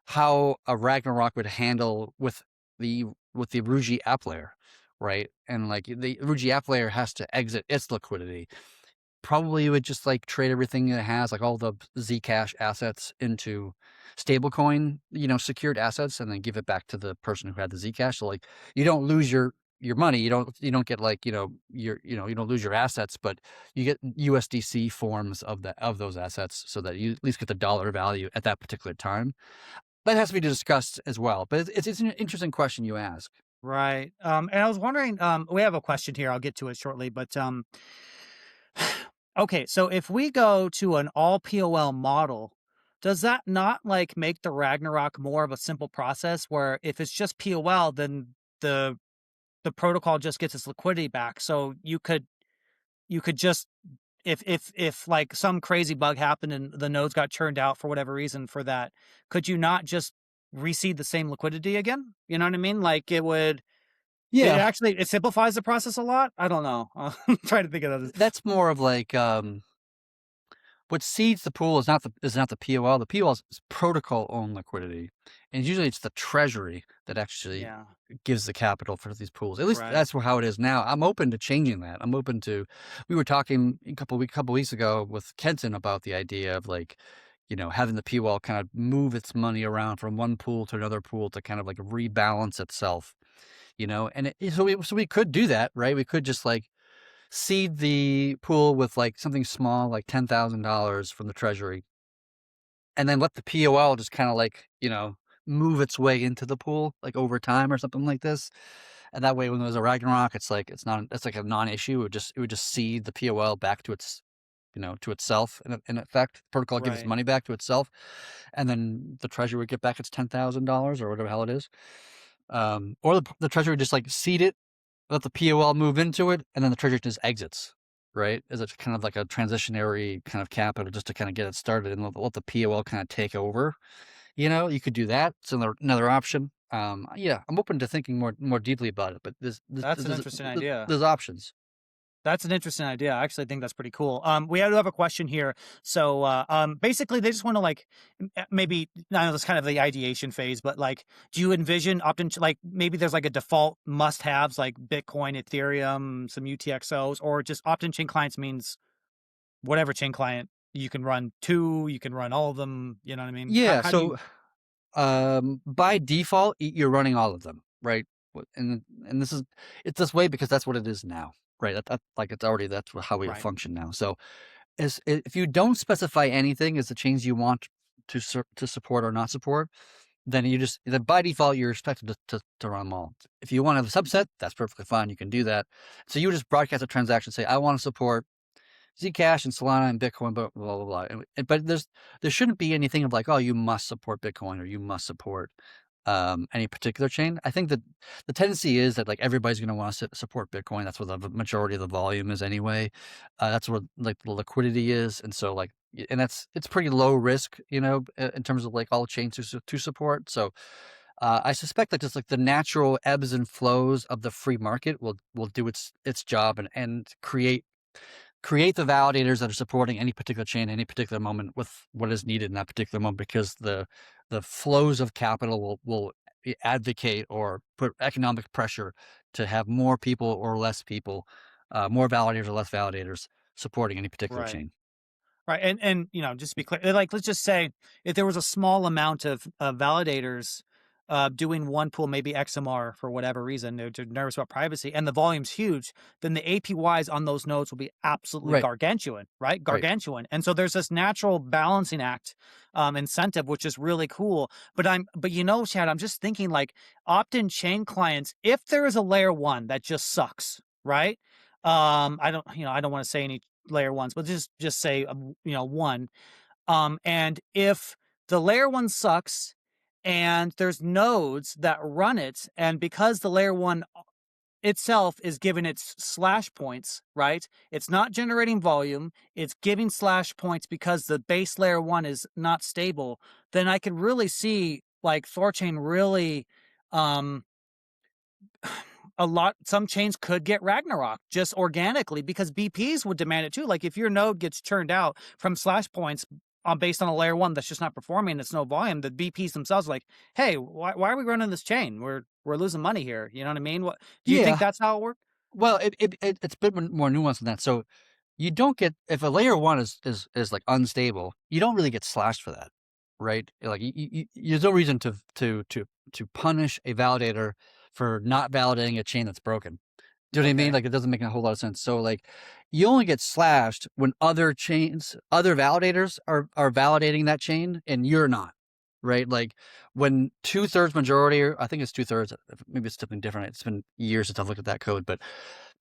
how a Ragnarok would handle the the Rugi app layer, right? And like the Rugi app layer has to exit its liquidity. Probably would just like trade everything it has, like all the Zcash assets into stablecoin, secured assets, and then give it back to the person who had the Zcash. So like you don't lose your money. You don't get like, you don't lose your assets, but you get USDC forms of those assets so that you at least get the dollar value at that particular time. That has to be discussed as well. But it's an interesting question you ask. Right. And I was wondering, we have a question here. I'll get to it shortly, but okay, so if we go to an all POL model, does that not like make the Ragnarok more of a simple process where if it's just POL, then the the protocol just gets its liquidity back? So you could just if like some crazy bug happened and the nodes got churned out for whatever reason for that, could you not just reseed the same liquidity again? You know what I mean? Like it Yeah, actually it simplifies the process a lot. I don't know. I'm trying to think of this. that's more of like what seeds the pool is not the POL. The POL is protocol owned liquidity, and usually it's the treasury that actually Yeah. gives the capital for these pools. At least Right. that's how it is now. I'm open to changing that. I'm open to. We were talking a couple weeks ago with Kenton about the idea of like, having the POL kind of move its money around from one pool to another pool to kind of like rebalance itself. And so we could do that, right? We could just like seed the pool with like something small, like $10,000 from the treasury, and then let the POL just kind of like, move its way into the pool like over time or something like this. And that way, when there's a Ragnarok, it's like a non-issue. It would just seed the POL back to to itself. In effect, the protocol gives its Right. money back to itself, and then the treasury would get back its $10,000 or whatever the hell it is. Or the treasury would just like seed it, let the POL move into it, and then the treasury just exits, right? Is it kind of like a transitionary kind of capital just to kind of get it started and let the POL kind of take over? You could do that. It's another option. Yeah, I'm open to thinking more deeply about it, but That's an interesting idea. there's options. That's an interesting idea. I actually think that's pretty cool. We do have a question here. So, basically, they just want to like maybe I know that's kind of the ideation phase, but like, do you envision opt-in like maybe there's like a default must-haves like Bitcoin, Ethereum, some UTXOs, or just opt-in chain clients means whatever chain client you can run two, you can run all of them. You know what I mean? How, Yeah, how do you? so by default, you're running all of them, right? And it's this way because that's what it is now, right? Like how we Right. function now. So if you don't specify anything as the chains you want to support or not support, then by default you're expected to run them all. If you want to have a subset, that's perfectly fine. You can do that. So you just broadcast a transaction, say I want to support Zcash and Solana and Bitcoin, blah blah blah. blah. But there shouldn't be anything of like, oh, you must support Bitcoin or you must support any particular chain. I think that the tendency is that like everybody's going to want to support Bitcoin. That's where the majority of the volume is anyway. That's where like the liquidity is, and so like, and it's pretty low risk, in terms of like all chains to support. So I suspect that just like the natural ebbs and flows of the free market will do its job and create the validators that are supporting any particular chain, any particular moment with what is needed in that particular moment, because the flows of capital will advocate or put economic pressure to have more people or less people, more validators or less validators supporting any particular Right. chain. Right. And just to be clear, like let's just say if there was a small amount of validators doing one pool, maybe XMR for whatever reason, they're nervous about privacy, and the volume's huge, then the APYs on those nodes will be absolutely Right. gargantuan, right? Right. Gargantuan. And so there's this natural balancing act incentive, which is really cool. But Chad, I'm just thinking like opt-in chain clients, if there is a layer one that just sucks, right? I don't want to say any layer ones, but just say one. And if the layer one sucks and there's nodes that run it, and because the layer one itself is giving its slash points, right? It's not generating volume, it's giving slash points because the base layer one is not stable, then I could really see like THORChain really some chains could get Ragnarok just organically because BPs would demand it too. Like if your node gets churned out from slash points based on a layer one that's just not performing, it's no volume, the BPs themselves are like, hey, why are we running this chain? We're losing money here. You know what I mean? What do you think Yeah. that's how it worked? Well, it's a bit more nuanced than that. So you don't get, if a layer one is like unstable, you don't really get slashed for that, right? Like there's no reason to punish a validator for not validating a chain that's broken. Do you know what I mean? Okay. Like it doesn't make a whole lot of sense. So like you only get slashed when other validators are validating that chain and you're not, right? Like when 2/3 majority, or I think it's 2/3, maybe it's something different. It's been years since I've looked at that code, but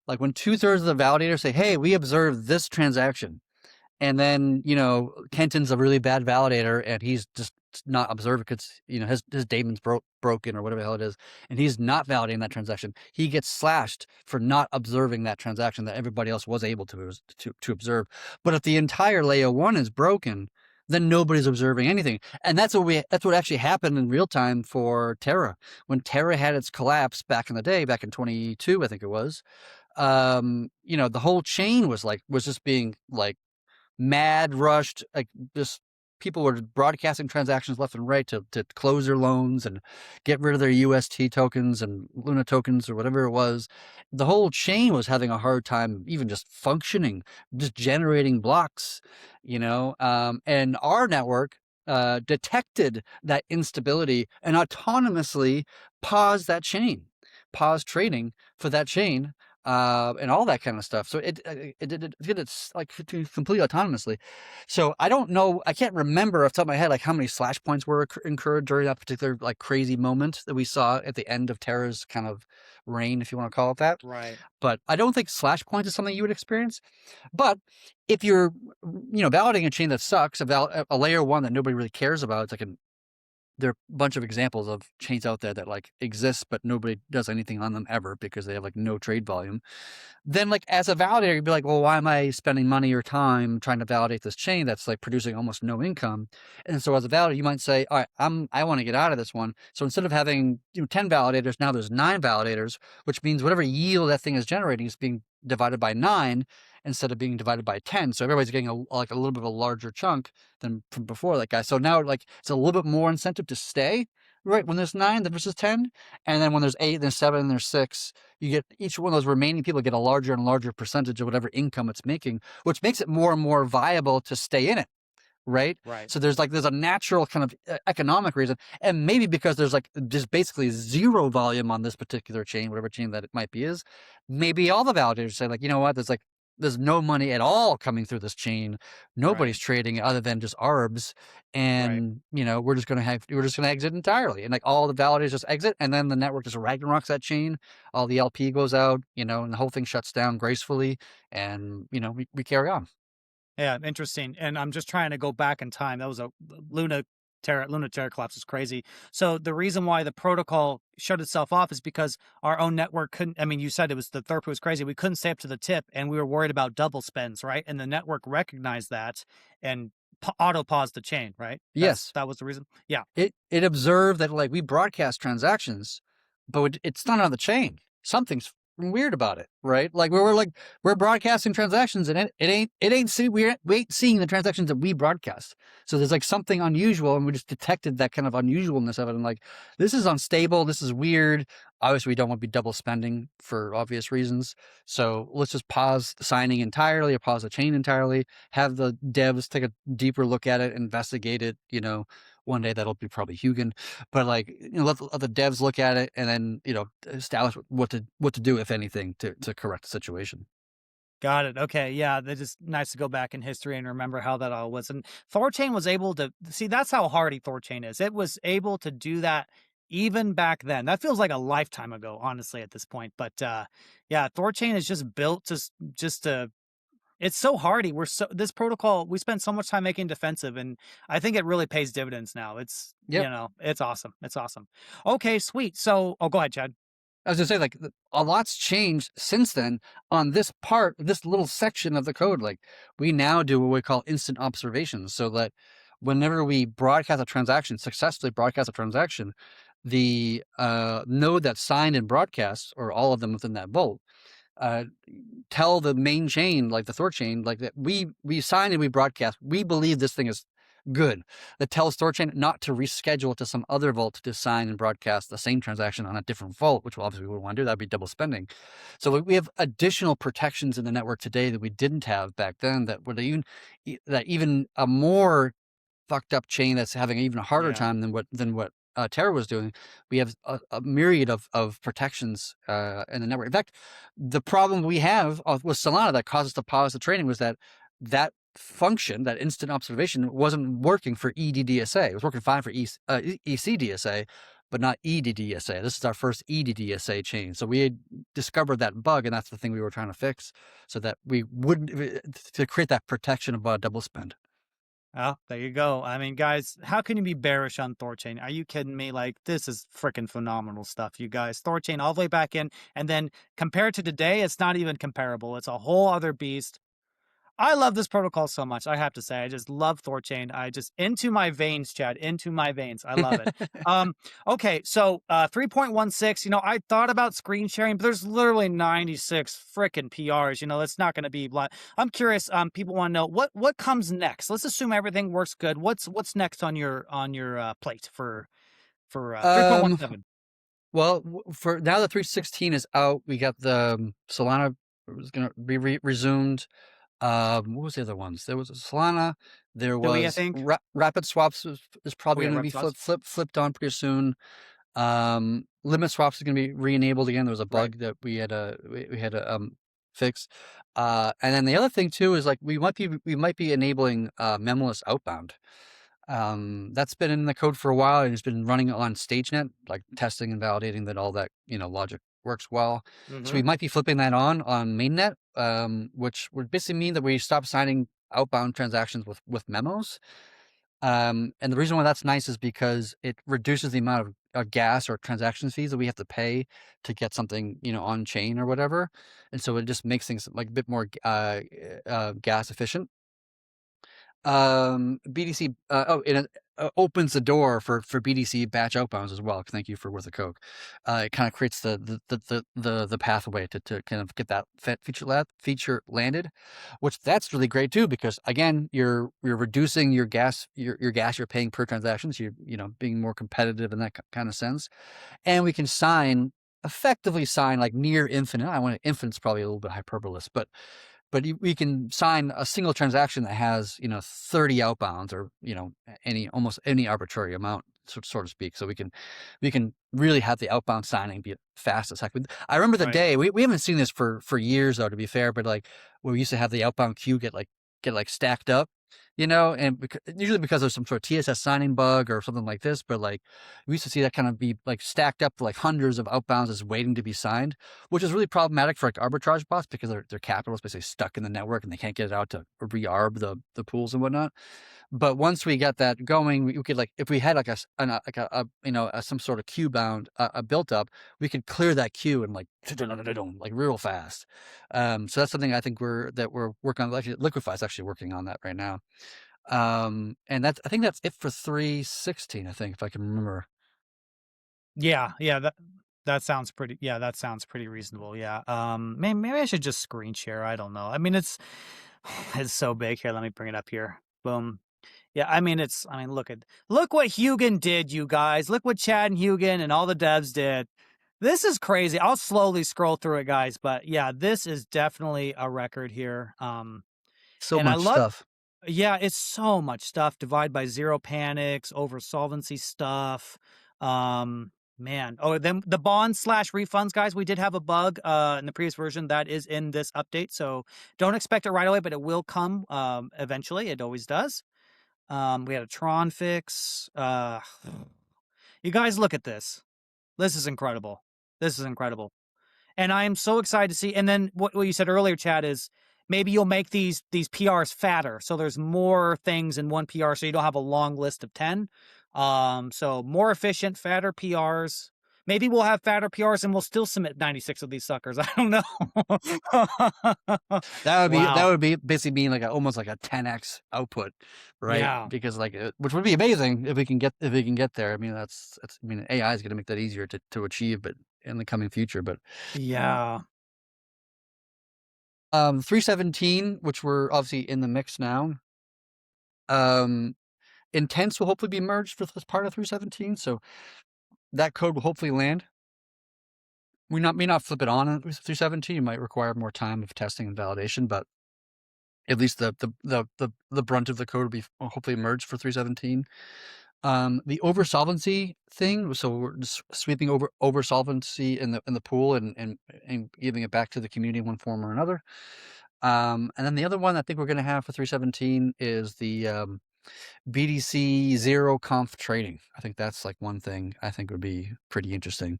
like when 2/3 of the validators say, hey, we observed this transaction, and then, Kenton's a really bad validator and he's just not observing because, his daemon's broken or whatever the hell it is. And he's not validating that transaction. He gets slashed for not observing that transaction that everybody else was able to observe. But if the entire layer one is broken, then nobody's observing anything. And that's what actually happened in real time for Terra. When Terra had its collapse back in the day, back in 22, I think it was, the whole chain was just being like mad rushed, like just people were broadcasting transactions left and right to close their loans and get rid of their UST tokens and Luna tokens or whatever it was. The whole chain was having a hard time even just functioning, just generating blocks, and our network detected that instability and autonomously paused that chain, paused trading for that chain, and all that kind of stuff. So it did it like completely autonomously. So I don't know, I can't remember off the top of my head like how many slash points were incurred during that particular like crazy moment that we saw at the end of Terra's kind of reign, if you want to call it that. Right. But I don't think slash points is something you would experience. But if you're validating a chain that sucks, a layer one that nobody really cares about, it's like there are a bunch of examples of chains out there that like exist, but nobody does anything on them ever because they have like no trade volume. Then like as a validator, you'd be like, well, why am I spending money or time trying to validate this chain that's like producing almost no income? And so as a validator, you might say, all right, I want to get out of this one. So instead of having 10 validators, now there's 9 validators, which means whatever yield that thing is generating is being divided by 9 instead of being divided by 10. So everybody's getting a little bit of a larger chunk than from before that guy. So now like it's a little bit more incentive to stay, right? When there's 9 versus 10. And then when there's 8, there's 7, and there's 6, you get each one of those remaining people get a larger and larger percentage of whatever income it's making, which makes it more and more viable to stay in it. Right. Right. So there's a natural kind of economic reason. And maybe because there's like just basically zero volume on this particular chain, whatever chain that it might be is, maybe all the validators say like, you know what, there's no money at all coming through this chain. Nobody's trading other than just ARBs. And, we're just going to exit entirely. And like all the validators just exit. And then the network just Ragnaroks that chain. All the LP goes out, and the whole thing shuts down gracefully. And, we carry on. Yeah, interesting. And I'm just trying to go back in time. That was a Luna Terra collapse is crazy. So the reason why the protocol shut itself off is because our own network couldn't. I mean, you said it was the throughput was crazy. We couldn't stay up to the tip, and we were worried about double spends, right? And the network recognized that and auto paused the chain, right? Yes. That was the reason. Yeah. It observed that like we broadcast transactions, but it's not on the chain. Something's weird about it, right? Like we're broadcasting transactions and we ain't seeing the transactions that we broadcast. So there's like something unusual, and we just detected that kind of unusualness of it. And like, this is unstable. This is weird. Obviously, we don't want to be double spending for obvious reasons. So let's just pause the signing entirely or pause the chain entirely. Have the devs take a deeper look at it, investigate it. One day that'll be probably Huginn, but like, let the devs look at it and then, establish what to do, if anything, to correct the situation. Got it. Okay. Yeah. That is nice to go back in history and remember how that all was. And THORChain was able to see, that's how hardy THORChain is. It was able to do that even back then. That feels like a lifetime ago, honestly, at this point. But yeah, THORChain is just built to It's so hardy. This protocol, we spent so much time making defensive, and I think it really pays dividends now. It's, Yep. it's awesome. It's awesome. Okay, sweet. So, go ahead, Chad. I was gonna say, like, a lot's changed since then on this little section of the code. Like, we now do what we call instant observations, so that whenever we successfully broadcast a transaction, the node that's signed and broadcast, or all of them within that vault, uh, tell the main chain, like the THORChain, like that we sign and we broadcast. We believe this thing is good. That tells THORChain not to reschedule it to some other vault to sign and broadcast the same transaction on a different vault, which obviously we wouldn't want to do. That'd be double spending. So we have additional protections in the network today that we didn't have back then. That even a more fucked up chain that's having an even harder Yeah. time than what Terra was doing. We have a myriad of protections in the network. In fact, the problem we have with Solana that caused us to pause the trading was that function, that instant observation, wasn't working for EDDSA. It was working fine for ECDSA, but not EDDSA. This is our first EDDSA chain. So we had discovered that bug, and that's the thing we were trying to fix, so that we wouldn't, to create that protection about double spend. Oh, there you go. I mean, guys, how can you be bearish on THORChain? Are you kidding me? Like, this is freaking phenomenal stuff, you guys. THORChain all the way back in, and then compared to today, it's not even comparable. It's a whole other beast. I love this protocol so much. I have to say, I just love THORChain. I just into my veins, Chad, into my veins. I love it. Okay, so 3.16. I thought about screen sharing, but there's literally 96 freaking PRs. It's not going to be. I'm curious. People want to know what comes next. Let's assume everything works good. What's next on your plate for 3.17? Well, for now that 3.16 is out, we got the Solana was going to be resumed. What was the other ones? There was Solana. There Dewey, I was think. Rapid Swaps is Oh probably yeah, going to rep be swaps. flipped on pretty soon. Limit Swaps is going to be re-enabled again. There was a Right. bug that we had to fix. And then the other thing too is, like, we might be enabling memless outbound. That's been in the code for a while, and it's been running on StageNet, like testing and validating that all that logic works well. So we might be flipping that on mainnet, which would basically mean that we stop signing outbound transactions with memos. And the reason why that's nice is because it reduces the amount of gas or transaction fees that we have to pay to get something on chain or whatever, and so it just makes things like a bit more gas efficient. BTC, it opens the door for BTC batch outbounds as well. Thank you for Worth a Coke. It kind of creates the pathway to kind of get that feature landed, which that's really great too, because again, you're reducing your gas you're paying per transaction, so you're being more competitive in that kind of sense, and we can effectively sign like near infinite. I want infinite's probably a little bit hyperbolous, but we can sign a single transaction that has 30 outbounds, or almost any arbitrary amount, so to speak. So we can really have the outbound signing be fast as heck. I remember the Right. day, we haven't seen this for years though, to be fair, but like we used to have the outbound queue get stacked up, and usually because of some sort of TSS signing bug or something like this. But like we used to see that kind of be like stacked up, like hundreds of outbounds is waiting to be signed, which is really problematic for like arbitrage bots, because their capital is basically stuck in the network and they can't get it out to re-arb the pools and whatnot. But once we got that going, we could, like, if we had like some sort of queue bound built up, we could clear that queue and like real fast. So that's something I think we're working on. Actually, Liquify is actually working on that right now. And I think that's it for 3.16. I think, if I can remember. Yeah, that sounds pretty. Yeah, that sounds pretty reasonable. Yeah. Maybe I should just screen share. I don't know. I mean, it's it's so big. Here, let me bring it up here. Boom. Yeah, I mean, look what Huginn did, you guys. Look what Chad and Huginn and all the devs did. This is crazy. I'll slowly scroll through it, guys, but yeah, this is definitely a record here. So And I much love, stuff. yeah, it's so much stuff. Divide by zero panics, over solvency stuff. Man. Oh, then the bonds/refunds, guys. We did have a bug in the previous version that is in this update. So don't expect it right away, but it will come eventually. It always does. We had a Tron fix. You guys look at this. This is incredible. This is incredible. And I am so excited to see. And then what you said earlier, Chad, is maybe you'll make these PRs fatter, so there's more things in one PR, so you don't have a long list of 10. So more efficient, fatter PRs. Maybe we'll have fatter PRs and we'll still submit 96 of these suckers. I don't know. That Wow. would be basically being like almost like a 10x output, right? Yeah. Because like which would be amazing if we can get there. I mean that's I mean AI is going to make that easier to achieve, but in the coming future. But Yeah. 3.17, which we're obviously in the mix now. Intents will hopefully be merged with this part of 3.17, so that code will hopefully land. We may not flip it on at 3.17. It might require more time of testing and validation, but at least the brunt of the code will be hopefully merged for 3.17. The over solvency thing, so we're just sweeping over solvency in the pool and giving it back to the community in one form or another. And then the other one I think we're going to have for 3.17 is the BTC zero conf trading. I think that's like one thing I think would be pretty interesting,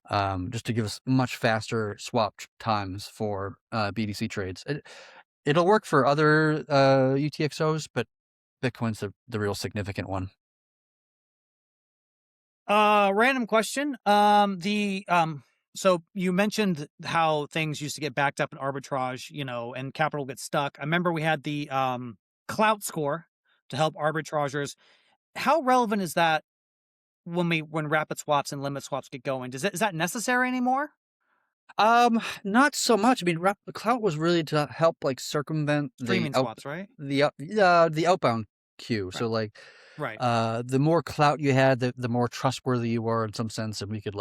just to give us much faster swap times for BTC trades. It'll work for other UTXOs, but Bitcoin's the real significant one. Random question. So you mentioned how things used to get backed up in arbitrage, and capital gets stuck. I remember we had the clout score to help arbitragers. How relevant is that when rapid swaps and limit swaps get going? Is that necessary anymore? Not so much. I mean, the clout was really to help like circumvent Streaming swaps, right? the outbound queue. Right. So like, Right. the more clout you had, the more trustworthy you were in some sense, and we could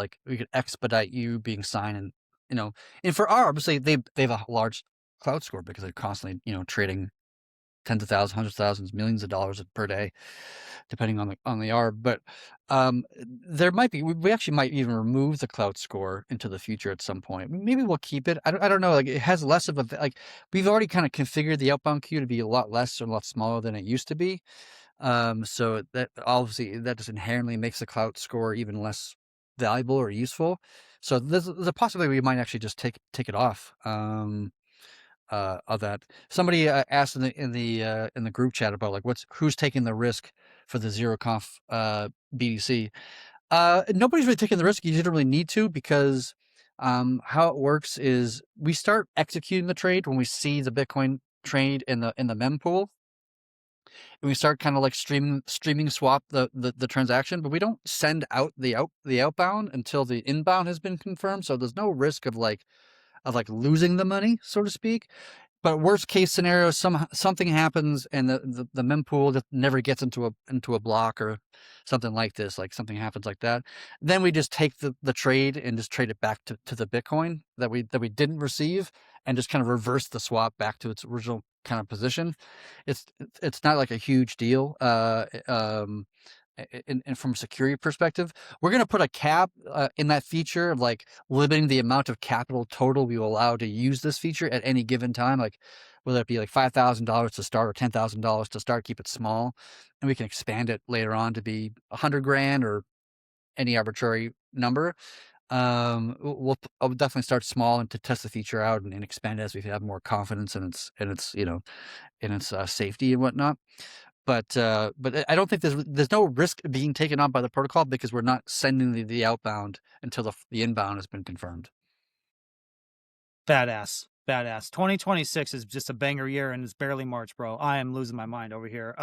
expedite you being signed, and and for our obviously they have a large clout score because they're constantly trading tens of thousands, hundreds of thousands, millions of dollars per day, depending on the ARB. But there might be we actually might even remove the clout score into the future at some point. Maybe we'll keep it. I don't know. Like it has less of a like we've already kind of configured the outbound queue to be a lot less or a lot smaller than it used to be. So that obviously that just inherently makes the clout score even less valuable or useful. So there's a possibility we might actually just take it off. Of that. Somebody asked in the group chat about like who's taking the risk for the zero conf BTC. Nobody's really taking the risk. You didn't really need to, because how it works is we start executing the trade when we see the Bitcoin trade in the mempool, and we start kind of like streaming swap the transaction, but we don't send out the outbound until the inbound has been confirmed. So there's no risk of losing the money, so to speak. But worst case scenario, something happens and the mempool just never gets into a block or something like this, like something happens like that. Then we just take the trade and just trade it back to the Bitcoin that we didn't receive, and just kind of reverse the swap back to its original kind of position. It's not like a huge deal. And from a security perspective, we're going to put a cap in that feature of like limiting the amount of capital total we will allow to use this feature at any given time. Like whether it be like $5,000 to start or $10,000 to start, keep it small, and we can expand it later on to be $100,000 or any arbitrary number. I'll definitely start small and to test the feature out and expand it as we have more confidence in its safety and whatnot. But I don't think there's no risk being taken on by the protocol, because we're not sending the outbound until the inbound has been confirmed. Badass. 2026 is just a banger year, and it's barely March, bro. I am losing my mind over here.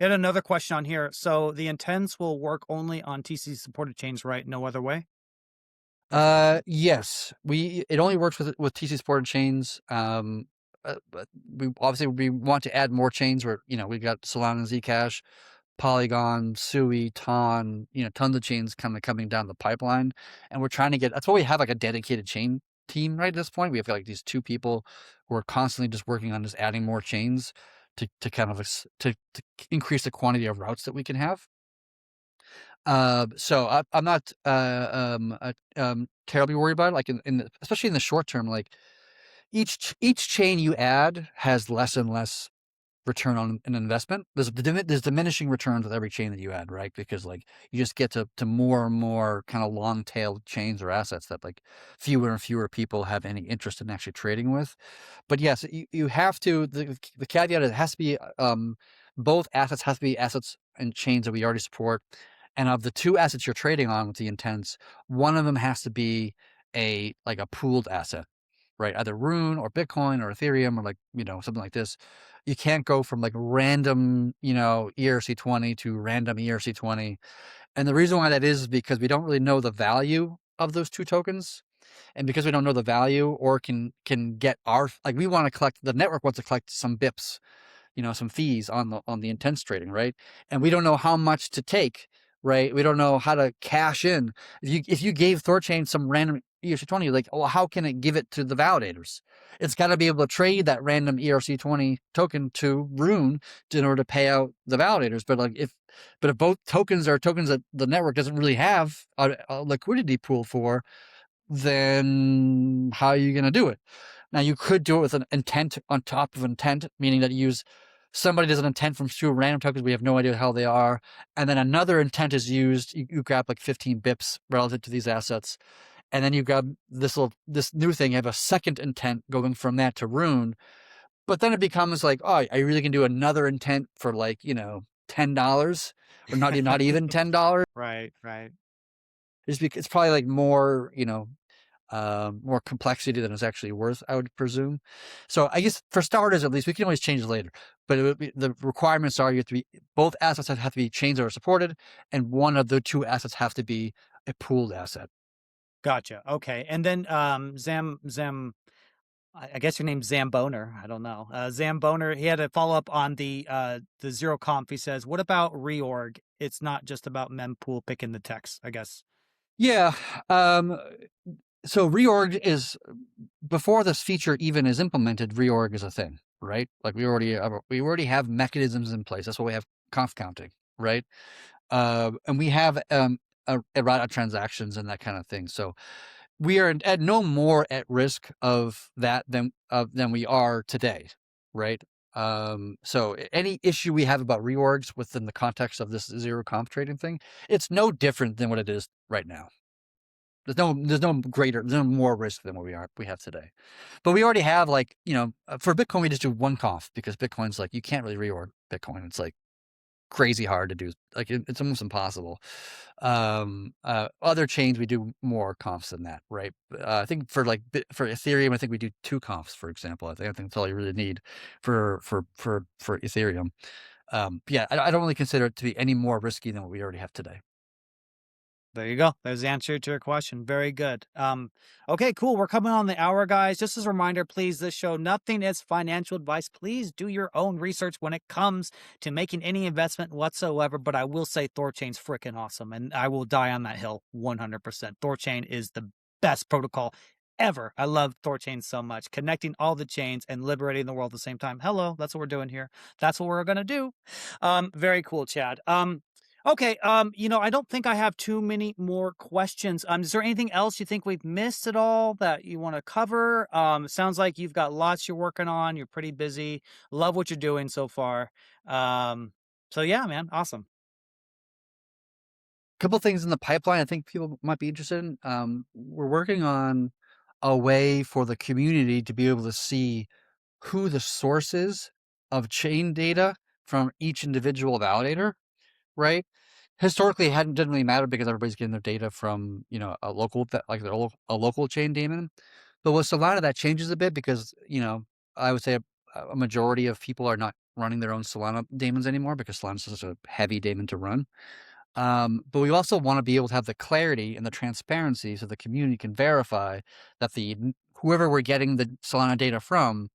Yet another question on here. So the intents will work only on TC supported chains, right? No other way? Yes, it only works with TC supported chains. But we want to add more chains where we've got Solana and Zcash, Polygon, Sui, Ton, tons of chains kind of coming down the pipeline, and we're trying to get. That's why we have like a dedicated chain team right at this point. We have like these 2 people who are constantly just working on just adding more chains to kind of to increase the quantity of routes that we can have. So I'm not terribly worried about it. Like especially in the short term, like each chain you add has less and less return on an investment. There's diminishing returns with every chain that you add, right? Because like you just get to more and more kind of long tailed chains or assets that like fewer and fewer people have any interest in actually trading with. But yes, you have to, the caveat is it has to be, both assets has to be assets and chains that we already support. And of the two assets you're trading on with the intents, one of them has to be a pooled asset, right? Either Rune or Bitcoin or Ethereum or something like this. You can't go from like random, ERC20 to random ERC20. And the reason why that is because we don't really know the value of those two tokens. And because we don't know the value or can get we want to collect, the network wants to collect some BIPs, some fees on the intense trading, right? And we don't know how much to take, right? We don't know how to cash in. If you gave THORChain some random ERC20, like, well, how can it give it to the validators? It's got to be able to trade that random ERC20 token to Rune in order to pay out the validators. But if both tokens are tokens that the network doesn't really have a liquidity pool for, then how are you going to do it? Now, you could do it with an intent on top of intent, meaning that you use somebody does an intent from two random tokens. We have no idea how they are. And then another intent is used. You grab like 15 bips relative to these assets. And then you grab this new thing. You have a second intent going from that to Rune. But then it becomes like, oh, I really can do another intent for like, $10 or not even $10. Right. It's probably like more, more complexity than it's actually worth, I would presume. So I guess for starters, at least, we can always change it later. But the requirements are both assets have to be chains that are supported, and one of the two assets have to be a pooled asset. Gotcha. Okay. And then Zam, I guess your name's Zamboner. I don't know. Zamboner, he had a follow up on the zero conf. He says, what about reorg? It's not just about mempool picking the text, I guess. Yeah. So reorg is, before this feature even is implemented, reorg is a thing, right? Like we already have mechanisms in place. That's why we have conf counting, right? And we have errata transactions and that kind of thing. So we are at no more at risk of that than we are today, right? So any issue we have about reorgs within the context of this zero conf trading thing, it's no different than what it is right now. There's no more risk than what we have today. But we already have for Bitcoin, we just do one conf because Bitcoin's like, you can't really reorg Bitcoin. It's like crazy hard to do. Like it's almost impossible. Other chains, we do more confs than that, right? I think for Ethereum, I think we do two confs, for example. I think that's all you really need for Ethereum. Yeah, I don't really consider it to be any more risky than what we already have today. There you go. There's the answer to your question. Very good. Okay, cool. We're coming on the hour, guys. Just as a reminder, please, this show, nothing is financial advice. Please do your own research when it comes to making any investment whatsoever. But I will say THORChain's freaking awesome, and I will die on that hill 100%. THORChain is the best protocol ever. I love THORChain so much. Connecting all the chains and liberating the world at the same time. Hello, that's what we're doing here. That's what we're going to do. Very cool, Chad. Okay, I don't think I have too many more questions. Is there anything else you think we've missed at all that you want to cover? It sounds like you've got lots you're working on. You're pretty busy. Love what you're doing so far. So yeah, man, awesome. Couple things in the pipeline I think people might be interested in. We're working on a way for the community to be able to see who the source is of chain data from each individual validator, right? Historically, it didn't really matter because everybody's getting their data from a local a local chain daemon. But with Solana, that changes a bit because I would say a majority of people are not running their own Solana daemons anymore because Solana is such a heavy daemon to run. But we also want to be able to have the clarity and the transparency so the community can verify that whoever we're getting the Solana data from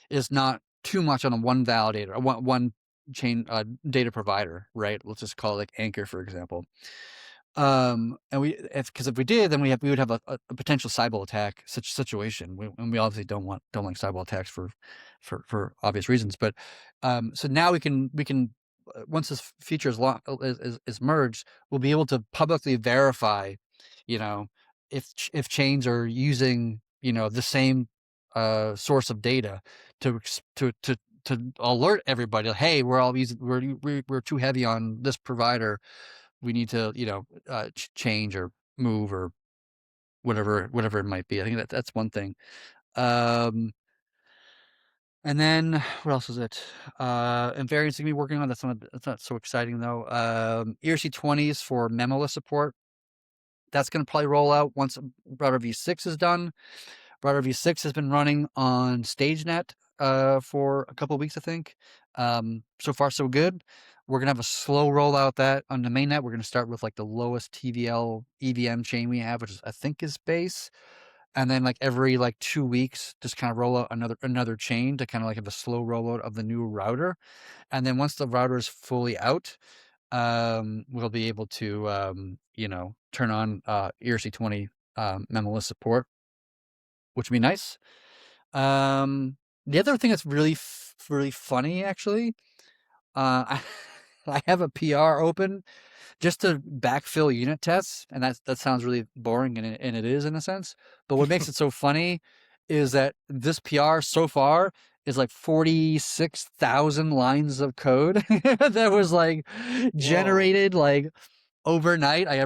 is not too much on one validator, or one chain data provider, right? Let's just call it like Anchor, for example. And because if we did, then we would have a potential cyber attack situation, and we obviously don't like cyber attacks for obvious reasons. But so now we can once this feature is merged, we'll be able to publicly verify, if chains are using the same source of data to to alert everybody, like, hey, we're too heavy on this provider. We need to, change or move or whatever it might be. I think that's one thing. Um, and then what else is it? And variants to be working on. That's not so exciting though. ERC20s for memoless support. That's going to probably roll out once router v6 is done. Router v6 has been running on StageNet for a couple of weeks, I think. So far, so good. We're going to have a slow rollout that on the mainnet. We're going to start with like the lowest TVL EVM chain we have, which I think is base. And then like every like 2 weeks, just kind of roll out another chain to kind of like have a slow rollout of the new router. And then once the router is fully out, we'll be able to, turn on ERC20 memoless support, which would be nice. The other thing that's really funny, actually, I, I have a PR open just to backfill unit tests, and that sounds really boring, and it is in a sense. But what makes it so funny is that this PR so far is like 46,000 lines of code that was like Whoa. generated like overnight. I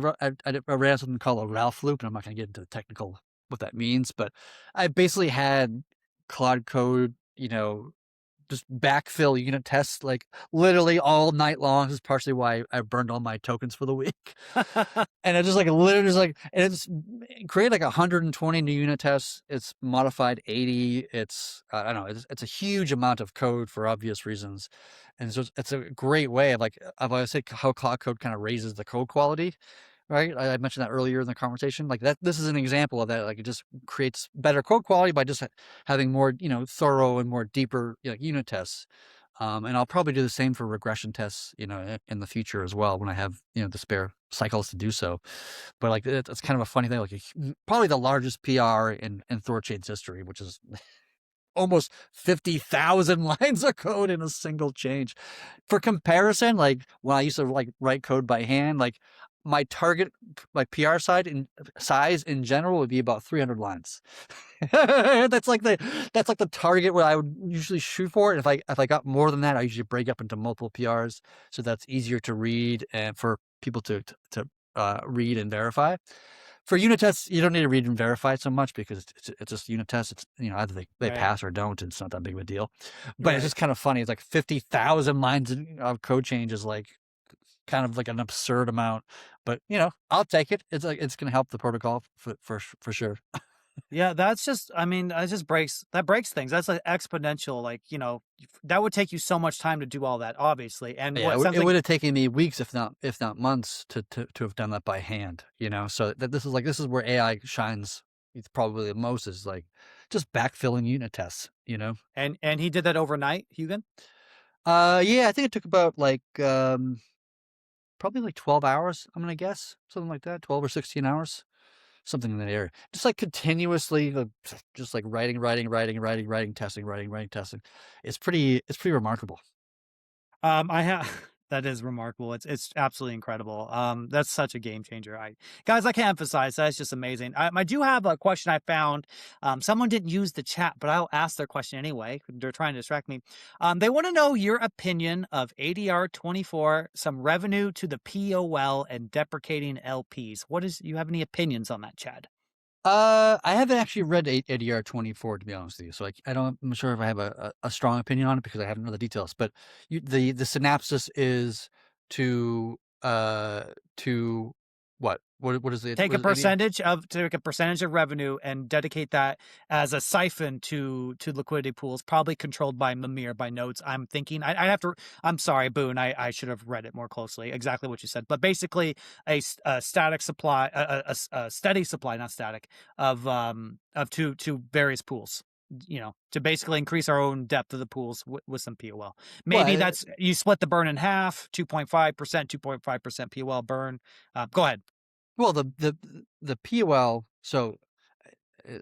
ran something called a Ralph loop, and I'm not going to get into the technical what that means, but I basically had Claude Code, just backfill unit tests like literally all night long. This is partially why I burned all my tokens for the week. And it just like literally just like, and it's created like 120 new unit tests. It's modified 80. It's, I don't know, it's a huge amount of code for obvious reasons. And so it's a great way of like, I've always said how Cloud Code kind of raises the code quality, right? I mentioned that earlier in the conversation. Like that, this is an example of that. Like it just creates better code quality by just having more, thorough and more deeper unit tests. And I'll probably do the same for regression tests, in the future as well when I have, the spare cycles to do so. But like it's kind of a funny thing, like probably the largest PR in THORChain's history, which is almost 50,000 lines of code in a single change. For comparison, like when I used to like write code by hand, like my target, like PR size in general would be about 300 lines. that's like the target what I would usually shoot for. And if I got more than that, I usually break up into multiple PRs so that's easier to read and for people to read and verify. For unit tests, you don't need to read and verify so much because it's just unit tests. It's either they Right. pass or don't. It's not that big of a deal. But Right. it's just kind of funny. It's like 50,000 lines of code change is like kind of like an absurd amount. But I'll take it. It's like it's going to help the protocol for sure. Yeah, that's just, I mean, that breaks things. That's like exponential, like, that would take you so much time to do all that, obviously. And Yeah, what it would have taken me weeks, if not months, to have done that by hand. So this is where AI shines. It's probably the most is like just backfilling unit tests. and he did that overnight, Huginn? Yeah, I think it took about like probably like 12 hours. I'm gonna guess something like that, 12 or 16 hours, something in that area. Just like continuously, just like writing, testing. It's pretty remarkable. I have that is remarkable. It's absolutely incredible. That's such a game changer. Guys, I can't emphasize that. It's just amazing. I do have a question I found. Someone didn't use the chat, but I'll ask their question anyway. They're trying to distract me. They want to know your opinion of ADR 24, some revenue to the POL and deprecating LPs. You have any opinions on that, Chad? I haven't actually read ADR 24 to be honest with you, so I'm not sure if I have a strong opinion on it because I haven't read the details. But the synopsis is to what is it? Take What a is ADR? percentage of revenue and dedicate that as a siphon to liquidity pools, probably controlled by Mimir by nodes. I'm thinking I have to. I'm sorry, Boone. I should have read it more closely. Exactly what you said, but basically a static supply, a steady supply, not static, of to various pools. To basically increase our own depth of the pools with some POL. Maybe that's you split the burn in half, 2.5%, 2.5% POL burn. Go ahead. Well, the POL. So,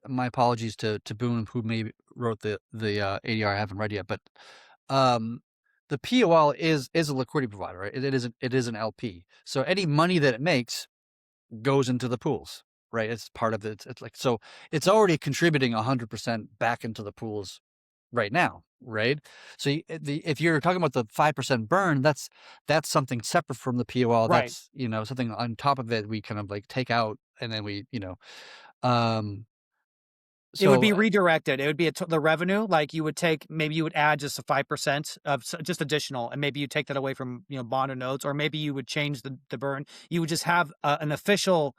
my apologies to Boone who maybe wrote the ADR. I haven't read yet, but the POL is a liquidity provider, right? It is an LP. So any money that it makes goes into the pools, right? It's part of it. It's like so it's already contributing 100% back into the pools right now, right? So if you're talking about the 5% burn, that's something separate from the POL. Right. That's, something on top of it we kind of like take out, and then we, um, It would so be redirected. It would be the revenue. Like you would maybe you would add just a 5% of just additional, and maybe you take that away from bond or notes, or maybe you would change the burn. You would just have an official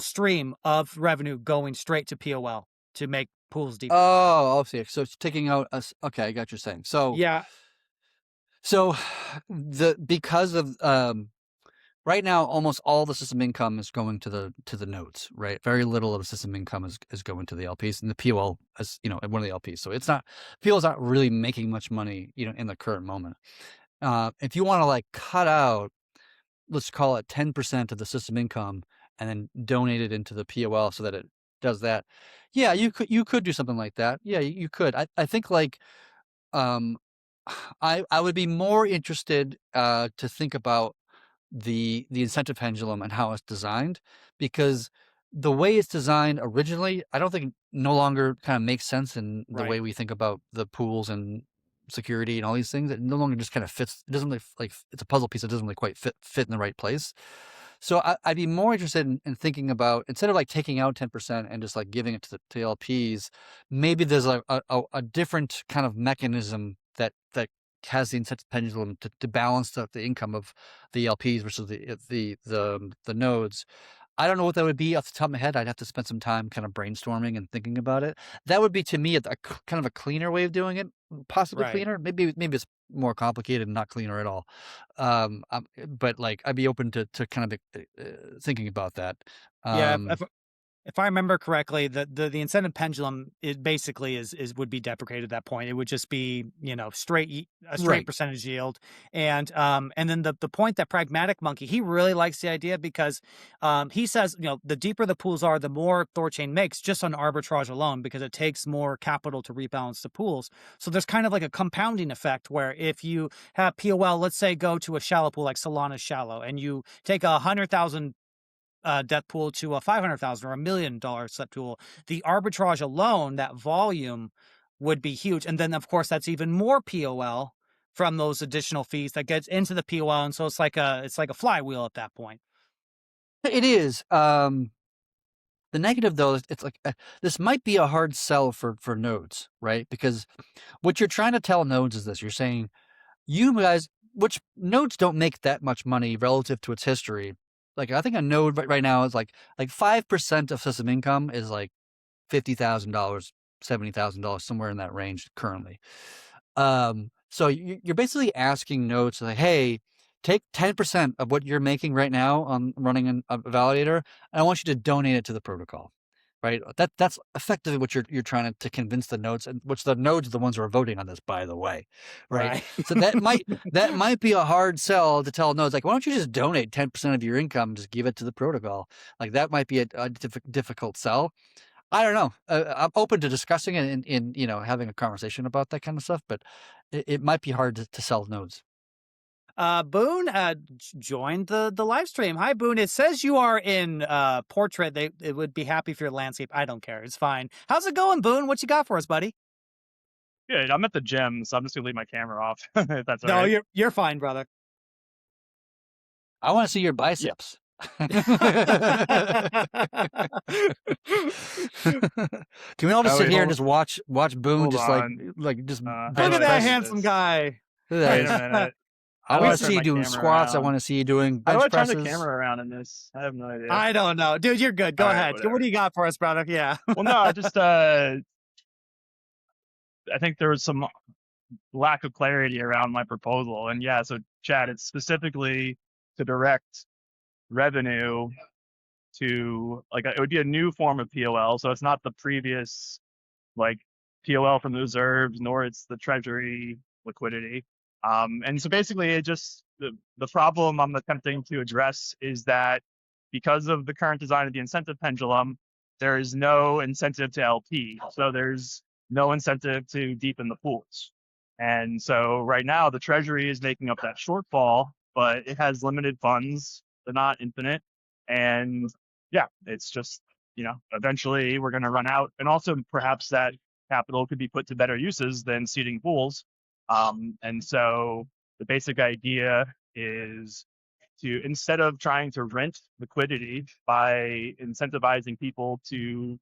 stream of revenue going straight to POL to make pools deeper. Oh, I'll see. So it's taking out us. Okay, I got what you're saying. Yeah. So because of right now, almost all the system income is going to the nodes, right? Very little of the system income is going to the LPs, and the POL is, one of the LPs. So it's not, POL is not really making much money, in the current moment. If you want to like cut out, let's call it 10% of the system income, and then donate it into the POL so that it does that. Yeah, you could do something like that. Yeah, you could. I think like um, I would be more interested to think about the incentive pendulum and how it's designed, because the way it's designed originally, I don't think no longer kind of makes sense in the Right. way we think about the pools and security and all these things. It no longer just kind of fits. It doesn't like it's a puzzle piece that doesn't really quite fit in the right place. So I'd be more interested in thinking about, instead of like taking out 10% and just like giving it to the LPs, maybe there's a different kind of mechanism that has the incentive pendulum to balance the income of the LPs versus the nodes. I don't know what that would be off the top of my head. I'd have to spend some time kind of brainstorming and thinking about it. That would be, to me, kind of a cleaner way of doing it, possibly Right. cleaner. Maybe it's more complicated and not cleaner at all. But like I'd be open to kind of thinking about that. Yeah. Um, If I remember correctly, the incentive pendulum, it basically would be deprecated at that point. It would just be a straight right. percentage yield, and then the point that Pragmatic Monkey, he really likes the idea, because he says the deeper the pools are, the more THORChain makes just on arbitrage alone, because it takes more capital to rebalance the pools. So there's kind of like a compounding effect where if you have POL, let's say, go to a shallow pool like Solana shallow, and you take 100,000 death pool to a 500,000 or $1 million set pool, the arbitrage alone, that volume, would be huge. And then of course that's even more POL from those additional fees that gets into the POL, and so it's like a flywheel at that point. It is. The negative though is it's like this might be a hard sell for nodes, right? Because what you're trying to tell nodes is this: you're saying, you guys, which nodes don't make that much money relative to its history. Like I think a node right now is like 5% of system income is like $50,000, $70,000, somewhere in that range currently. So you're basically asking nodes to say, hey, take 10% of what you're making right now on running a validator, and I want you to donate it to the protocol. Right. That's effectively what you're trying to convince the nodes, and which the nodes are the ones who are voting on this, by the way. Right. Right. So that might be a hard sell to tell nodes, like, why don't you just donate 10% of your income and just give it to the protocol? Like that might be a difficult sell. I don't know. I'm open to discussing it in having a conversation about that kind of stuff, but it might be hard to sell nodes. Boone joined the live stream. Hi, Boone. It says you are in portrait. It would be happy for your landscape. I don't care. It's fine. How's it going, Boone? What you got for us, buddy? Good. I'm at the gym, so I'm just gonna leave my camera off. If that's all No, right. you're fine, brother. I want to see your biceps. Can we all just sit here and just watch Boone just just How Look bench at do I that press? do handsome this? guy. Wait a minute. I How do want I to see turn you my doing camera squats. I around? want to see you doing How do bench I turn presses. the camera around in this? I have no idea. I don't know, dude. You're good. Go All right, ahead. whatever. What do you got for us, brother? Yeah. Well, no, I just I think there was some lack of clarity around my proposal, and yeah, so Chad, it's specifically to direct revenue to it would be a new form of POL, so it's not the previous like POL from the reserves, nor it's the treasury liquidity. And so basically it just the problem I'm attempting to address is that because of the current design of the incentive pendulum, there is no incentive to LP. So there's no incentive to deepen the pools. And so right now the treasury is making up that shortfall, but it has limited funds. They're not infinite. And yeah, it's just, eventually we're going to run out. And also perhaps that capital could be put to better uses than seeding pools. And so the basic idea is to, instead of trying to rent liquidity by incentivizing people to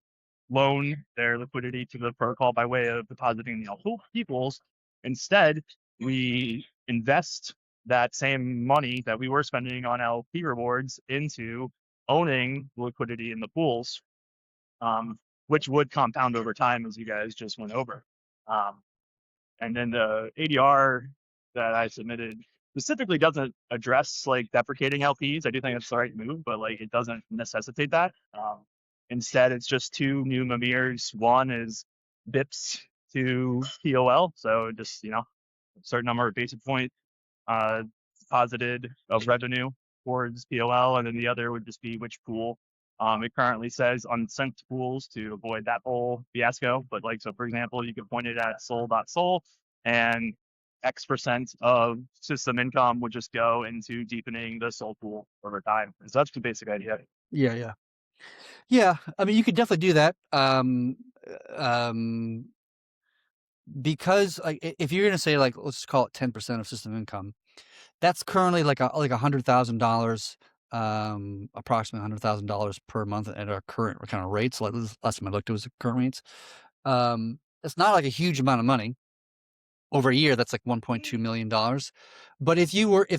loan their liquidity to the protocol by way of depositing the LP pools, instead we invest that same money that we were spending on LP rewards into owning liquidity in the pools, which would compound over time, as you guys just went over. And then the ADR that I submitted specifically doesn't address like deprecating LPs. I do think it's the right move, but like it doesn't necessitate that. Instead, it's just two new Mamirs. One is BIPs to POL, so just a certain number of basis point deposited of revenue towards POL, and then the other would just be which pool. It currently says unsent pools to avoid that whole fiasco. But like, so for example, you could point it at sol.sol, and X% of system income would just go into deepening the sol pool over time. So that's the basic idea. Yeah. I mean, you could definitely do that. Because like, if you're going to say like, let's call it 10% of system income, that's currently like $100,000, approximately $100,000 per month at our current kind of rates. Like last time I looked, it was the current rates. It's not like a huge amount of money. Over a year, that's like $1.2 million. But if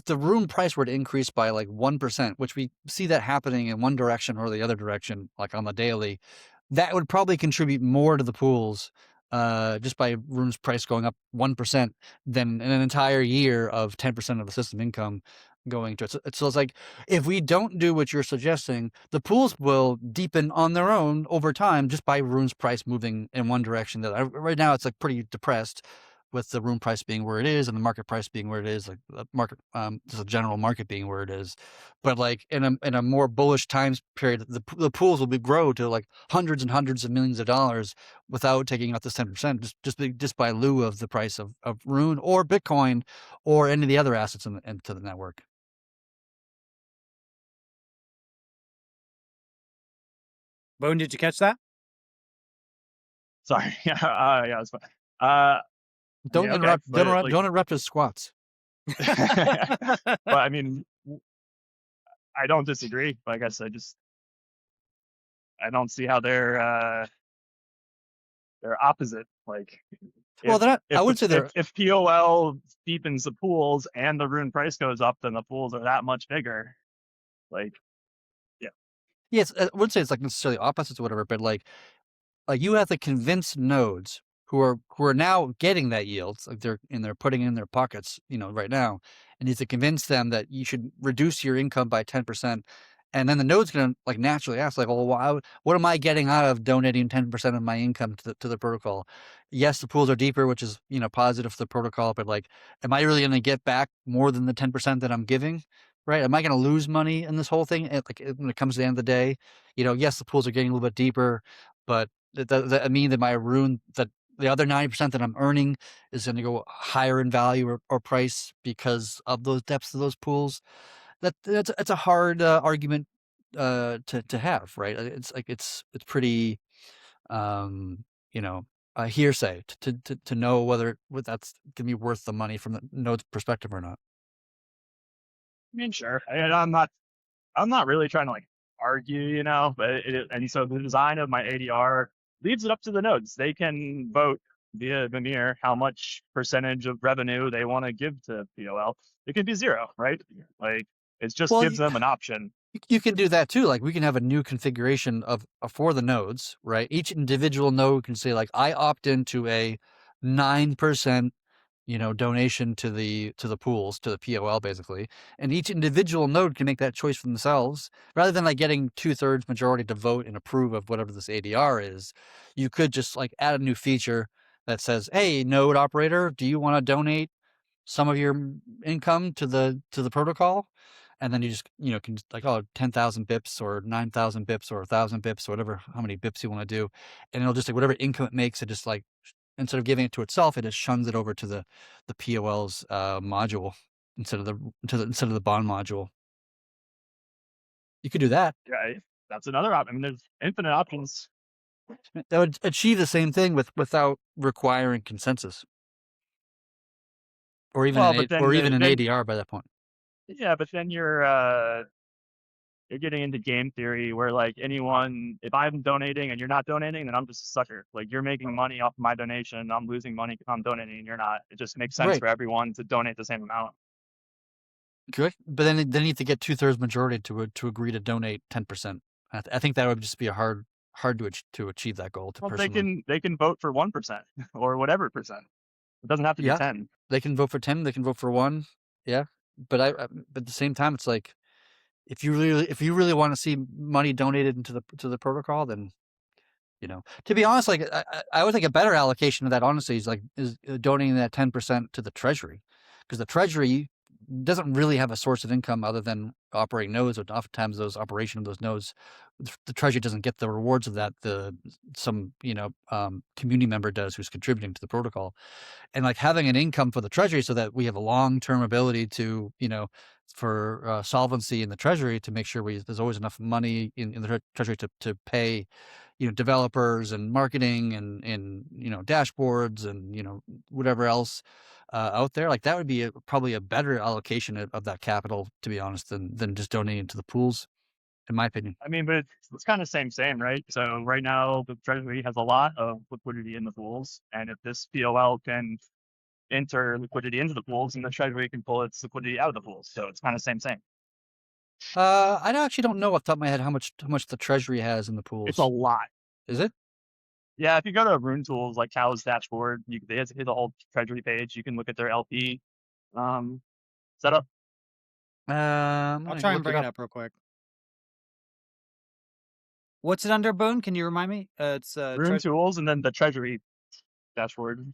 the room price were to increase by like 1%, which we see that happening in one direction or the other direction, like on the daily, that would probably contribute more to the pools, just by rooms price going up 1% than in an entire year of 10% of the system income going to it. So it's like, if we don't do what you're suggesting, the pools will deepen on their own over time just by rooms price moving in one direction. Right now, it's like pretty depressed, with the room price being where it is and the market price being where it is, like the market, just a general market being where it is. But like in a more bullish times period, the pools will grow to like hundreds and hundreds of millions of dollars without taking out this 10%, just by lieu of the price of Rune or Bitcoin or any of the other assets into the network. Bone, did you catch that? Sorry. Yeah, it's fine. Don't yeah, interrupt. okay, Don't interrupt his squats. But I mean, I don't disagree. But I guess I don't see how they're opposite. Like, Well, I would say if POL deepens the pools and the Rune price goes up, then the pools are that much bigger. Like, yeah. Yes, I wouldn't say it's like necessarily opposites or whatever, but like you have to convince nodes who are now getting that yield, like they're putting it in their pockets, right now, and you have to convince them that you should reduce your income by 10%, and then the node's gonna like naturally ask, like, well, what am I getting out of donating 10% of my income to the protocol? Yes, the pools are deeper, which is positive for the protocol, but like, am I really gonna get back more than the 10% that I'm giving? Right? Am I going to lose money in this whole thing? Like when it comes to the end of the day, yes, the pools are getting a little bit deeper, but that mean that my Rune, that the other 90% that I'm earning is going to go higher in value or price because of those depths of those pools? That's a hard argument to have, right? It's like it's pretty hearsay to know whether that's going to be worth the money from the node's perspective or not. I mean, sure. I'm not really trying to like argue, but and so the design of my ADR leaves it up to the nodes. They can vote via Mimir how much percentage of revenue they want to give to POL. It could be 0, right? Like, it just gives them an option. You can do that too. Like, we can have a new configuration for the nodes, right? Each individual node can say, like, I opt into a 9%, donation to the pools, to the POL, basically. And each individual node can make that choice for themselves, rather than like getting 2/3 majority to vote and approve of whatever this ADR is. You could just like add a new feature that says, hey, node operator, do you want to donate some of your income to the protocol? And then you just, can like, 10,000 bips or 9,000 bips or 1,000 bips or whatever, how many bips you want to do. And it'll just like whatever income it makes, it just like, instead of giving it to itself, it just shuns it over to the POL's module instead of the bond module. You could do that. Yeah, that's another option. I mean, there's infinite options. That would achieve the same thing without requiring consensus, or even Well, but then an ADR by that point. yeah, but then you're getting into game theory where like anyone, if I'm donating and you're not donating, then I'm just a sucker. Like you're making money off my donation, I'm losing money if I'm donating and you're not. It just makes sense Right. for everyone to donate the same amount. Correct, but then they need to get 2/3 majority to agree to donate 10%. I think that would just be hard to achieve that goal. Well, Personally, they can vote for 1% or whatever percent. It doesn't have to be Yeah. 10. They can vote for 10. They can vote for 1. Yeah, but but at the same time, it's like if you really want to see money donated into the protocol, then to be honest, like I would think a better allocation of that honestly is donating that 10% to the treasury, because the treasury doesn't really have a source of income other than operating nodes. Or oftentimes those operation of those nodes, the treasury doesn't get the rewards of that. Some community member does who's contributing to the protocol, and like having an income for the treasury so that we have a long-term ability to for solvency in the treasury to make sure there's always enough money in the treasury to pay developers and marketing and dashboards and whatever else out there. Like that would be probably a better allocation of that capital, to be honest, than just donating to the pools, in my opinion. I mean, but it's kind of same, right? So right now the treasury has a lot of liquidity in the pools, and if this POL can enter liquidity into the pools, and the treasury can pull its liquidity out of the pools. So it's kind of same. I actually don't know off the top of my head how much the treasury has in the pools. It's a lot. Is it? Yeah, if you go to Rune Tools, like Cal's dashboard, they have the whole treasury page. You can look at their LP setup. I'll try and bring it up real quick. What's it under, Boone? Can you remind me? It's Rune Tools and then the treasury dashboard.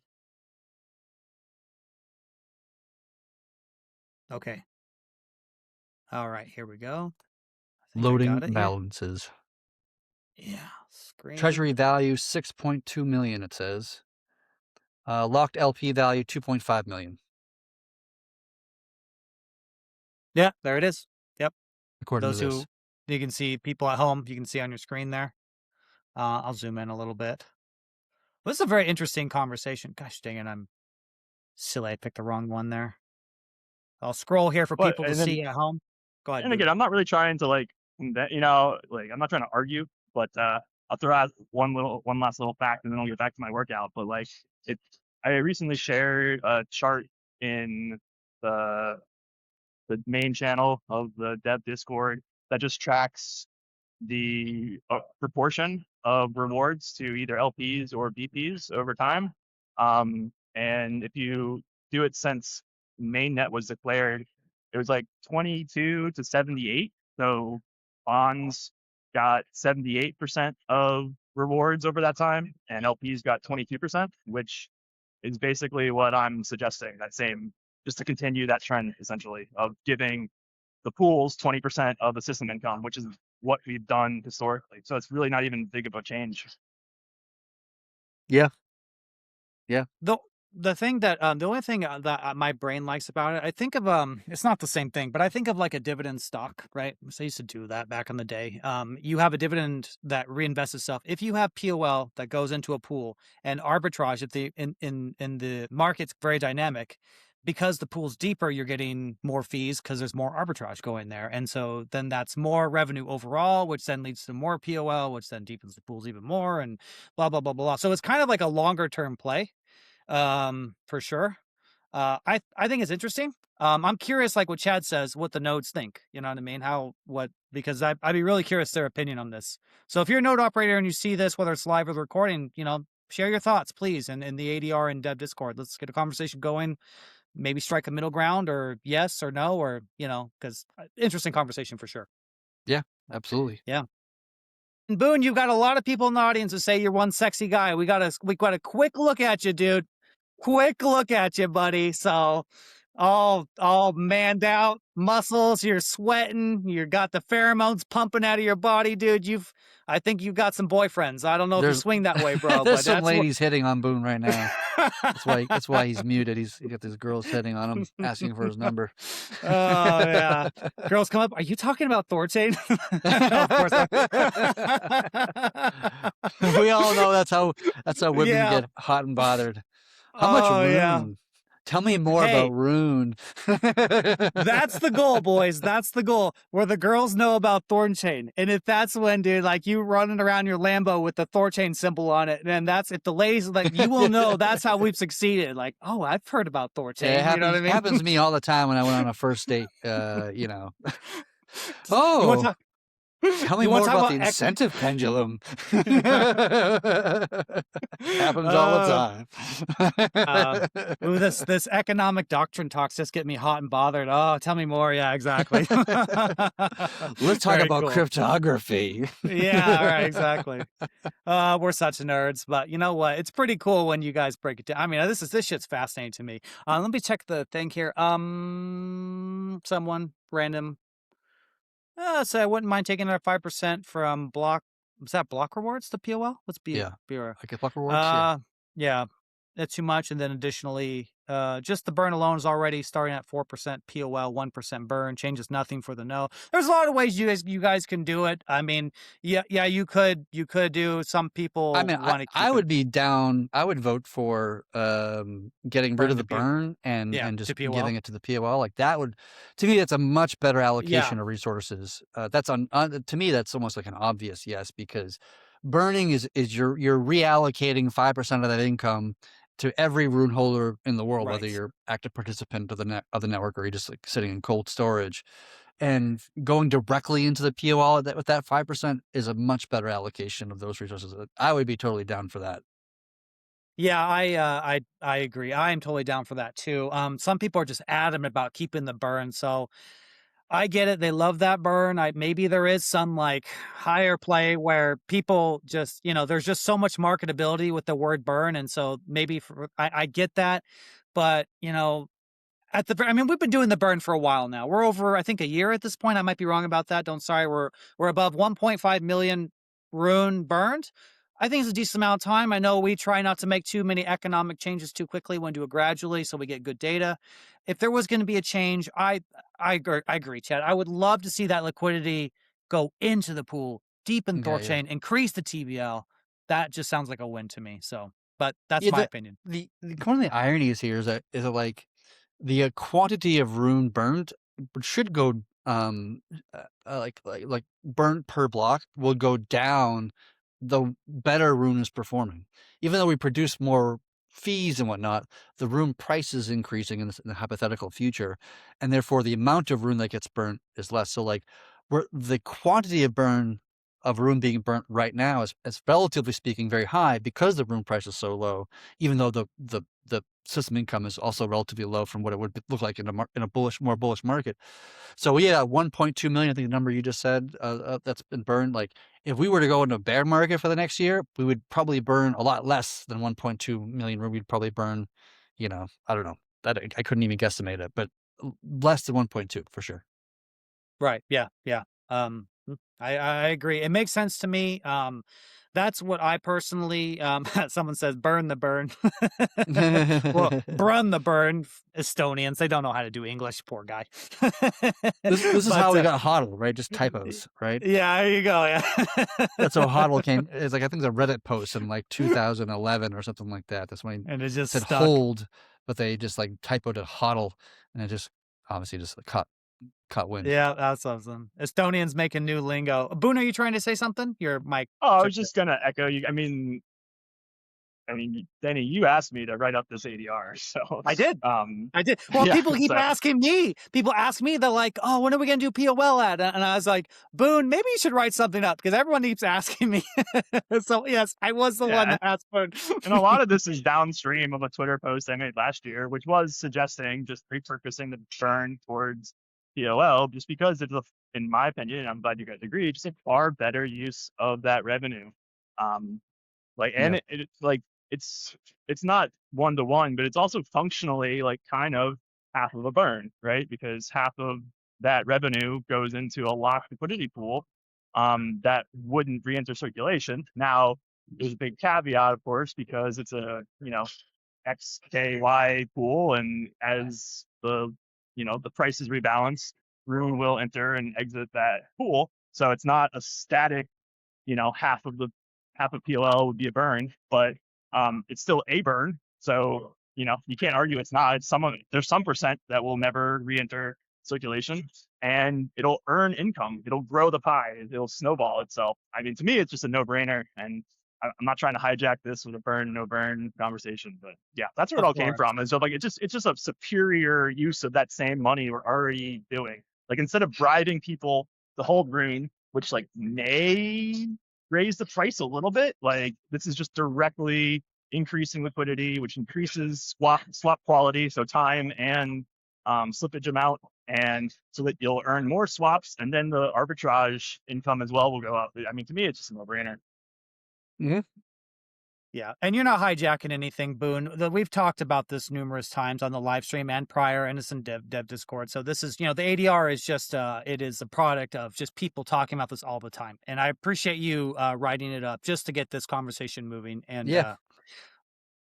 Okay. All right, here we go. Loading balances. Yeah. Screen. Treasury value 6.2 million. It says. Locked LP value 2.5 million. Yeah, there it is. Yep. According to this. You can see people at home. You can see on your screen there. I'll zoom in a little bit. Well, this is a very interesting conversation. Gosh dang it, I'm silly. I picked the wrong one there. I'll scroll here for people to see at home. Go ahead. And again, I'm not really trying to like I'm not trying to argue, but I'll throw out one last little fact, and then I'll get back to my workout. But like I recently shared a chart in the main channel of the dev Discord that just tracks the proportion of rewards to either LPs or BPs over time. And if you do it since mainnet was declared, it was like 22 to 78. So bonds got 78% of rewards over that time, and LPs got 22%, which is basically what I'm suggesting. That same, just to continue that trend, essentially, of giving the pools 20% of the system income, which is what we've done historically. So it's really not even big of a change. Yeah. The thing that the only thing that my brain likes about it, I think of it's not the same thing, but I think of like a dividend stock, right? So I used to do that back in the day. You have a dividend that reinvests itself. If you have POL that goes into a pool and arbitrage, if the in the market's very dynamic, because the pool's deeper, you're getting more fees because there's more arbitrage going there. And so then that's more revenue overall, which then leads to more POL, which then deepens the pools even more and blah, blah, blah, blah. So it's kind of like a longer term play, for sure. I think it's interesting. I'm curious, like what Chad says, what the nodes think, you know what I mean? Because I'd be really curious their opinion on this. So if you're a node operator and you see this, whether it's live or recording, share your thoughts, please. And in the ADR and Dev Discord, let's get a conversation going. Maybe strike a middle ground, or yes or no, or because interesting conversation for sure. Yeah, absolutely. Yeah. And Boone, you've got a lot of people in the audience who say you're one sexy guy. We got a quick look at you, dude. Quick look at you, buddy. So all manned out, muscles, you're sweating, you got the pheromones pumping out of your body, dude. I think you've got some boyfriends. I don't know if you swing that way, bro, There's but some that's ladies hitting on Boone right now. That's why he's muted. He got these girls hitting on him, asking for his number. Oh yeah, girls come up. Are you talking about THORChain? No, of course. We all know that's how women Yeah. get hot and bothered. How much Oh Rune? yeah. Tell me more Hey. about Rune. That's the goal, boys. That's the goal. Where the girls know about THORChain. And if that's when, dude, like you running around your Lambo with the THORChain symbol on it, and that's if the ladies like you will know that's how we've succeeded. Like, oh, I've heard about THORChain. Yeah, you know what I mean? happens to me all the time when I went on a first date. You know. Oh. Tell me more about the incentive pendulum. Happens all the time. Ooh, this economic doctrine talks just get me hot and bothered. Oh, tell me more. Yeah, exactly. Let's talk about cryptography. Yeah, all right, exactly. We're such nerds, but you know what? It's pretty cool when you guys break it down. I mean, this shit's fascinating to me. Let me check the thing here. Someone random. So I wouldn't mind taking another 5% from block. Was that block rewards? The POL? What's B? Yeah. BR? I get block rewards. Yeah, that's too much. And then additionally, just the burn alone is already starting at 4% POL, 1% burn. Changes nothing for the no. There's a lot of ways you guys can do it. I mean, yeah, you could do. Some people. I mean, I would be down. I would vote for getting rid of the burn and just giving it to the POL. Like that would, to me, that's a much better allocation of resources. That's to me, that's almost like an obvious yes, because burning is you're reallocating 5% of that income to every rune holder in the world, whether you're active participant of the network or you're just like sitting in cold storage. And going directly into the POL with that 5% is a much better allocation of those resources. I would be totally down for that. Yeah, I agree. I am totally down for that too. Some people are just adamant about keeping the burn, so I get it. They love that burn. Maybe there is some like higher play where people just, there's just so much marketability with the word burn. And so maybe I get that. But, I mean, we've been doing the burn for a while now. We're over, I think, a year at this point. I might be wrong about that. We're above 1.5 million rune burned. I think it's a decent amount of time. I know we try not to make too many economic changes too quickly. We want to do it gradually so we get good data. If there was going to be a change, I agree, Chad. I would love to see that liquidity go into the pool, deep in THORChain, increase the TVL. That just sounds like a win to me. So, but that's my opinion. One of the ironies here is that like the quantity of rune burned should go like burnt per block will go down the better rune is performing. Even though we produce more fees and whatnot, the rune price is increasing in the hypothetical future, and therefore the amount of rune that gets burnt is less. So like the quantity of rune being burnt right now is relatively speaking very high because the rune price is so low, even though the system income is also relatively low from what it would look like in a more bullish market. So yeah, 1.2 million, I think the number you just said, that's been burned. Like if we were to go into a bear market for the next year, we would probably burn a lot less than 1.2 million. We'd probably burn, I don't know, that I couldn't even guesstimate it, but less than 1.2 for sure. Right. Yeah. I agree. It makes sense to me. That's what I personally, someone says, burn the burn. Well, brun the burn, Estonians. They don't know how to do English. Poor guy. This is how we got HODL, right? Just typos, right? Yeah, there you go. Yeah. That's how HODL came. It's like, I think it's a Reddit post in like 2011 or something like that. That's when and it just said stuck. hold, but they just like typoed it HODL, and it just obviously just cut wind. Yeah, that's awesome. Estonians making new lingo. Boone, are you trying to say something? Your mic. Oh, I was just gonna echo you. I mean, Danny, you asked me to write up this ADR, so I did. Well, people keep asking me. People ask me, they're like, "Oh, when are we gonna do POL at?" And I was like, "Boone, maybe you should write something up because everyone keeps asking me." So yes, I was the one that asked Boone. And a lot of this is downstream of a Twitter post I made last year, which was suggesting just repurposing the burn towards POL, just because it's, in my opinion, and I'm glad you guys agree, just a far better use of that revenue. It's not 1-to-1, but it's also functionally like kind of half of a burn, right? Because half of that revenue goes into a locked liquidity pool that wouldn't re-enter circulation. Now, there's a big caveat, of course, because it's a, XKY pool, and as the prices rebalance, Rune will enter and exit that pool. So it's not a static, half of PLL would be a burn, but it's still a burn. So you can't argue it's not. There's some percent that will never re-enter circulation, and it'll earn income. It'll grow the pie. It'll snowball itself. I mean, to me, it's just a no-brainer, and I'm not trying to hijack this with a burn, no burn conversation, but yeah, that's where it all came from. And so like, it's just a superior use of that same money we're already doing. Like, instead of bribing people to hold Rune, which like may raise the price a little bit, like this is just directly increasing liquidity, which increases swap quality, so time and slippage amount, and so that you'll earn more swaps, and then the arbitrage income as well will go up. I mean, to me, it's just a no-brainer. Mm-hmm. Yeah, and you're not hijacking anything, Boone. We've talked about this numerous times on the live stream and prior, and it's in dev Discord. So this is, the ADR is just, it is a product of just people talking about this all the time. And I appreciate you writing it up just to get this conversation moving. And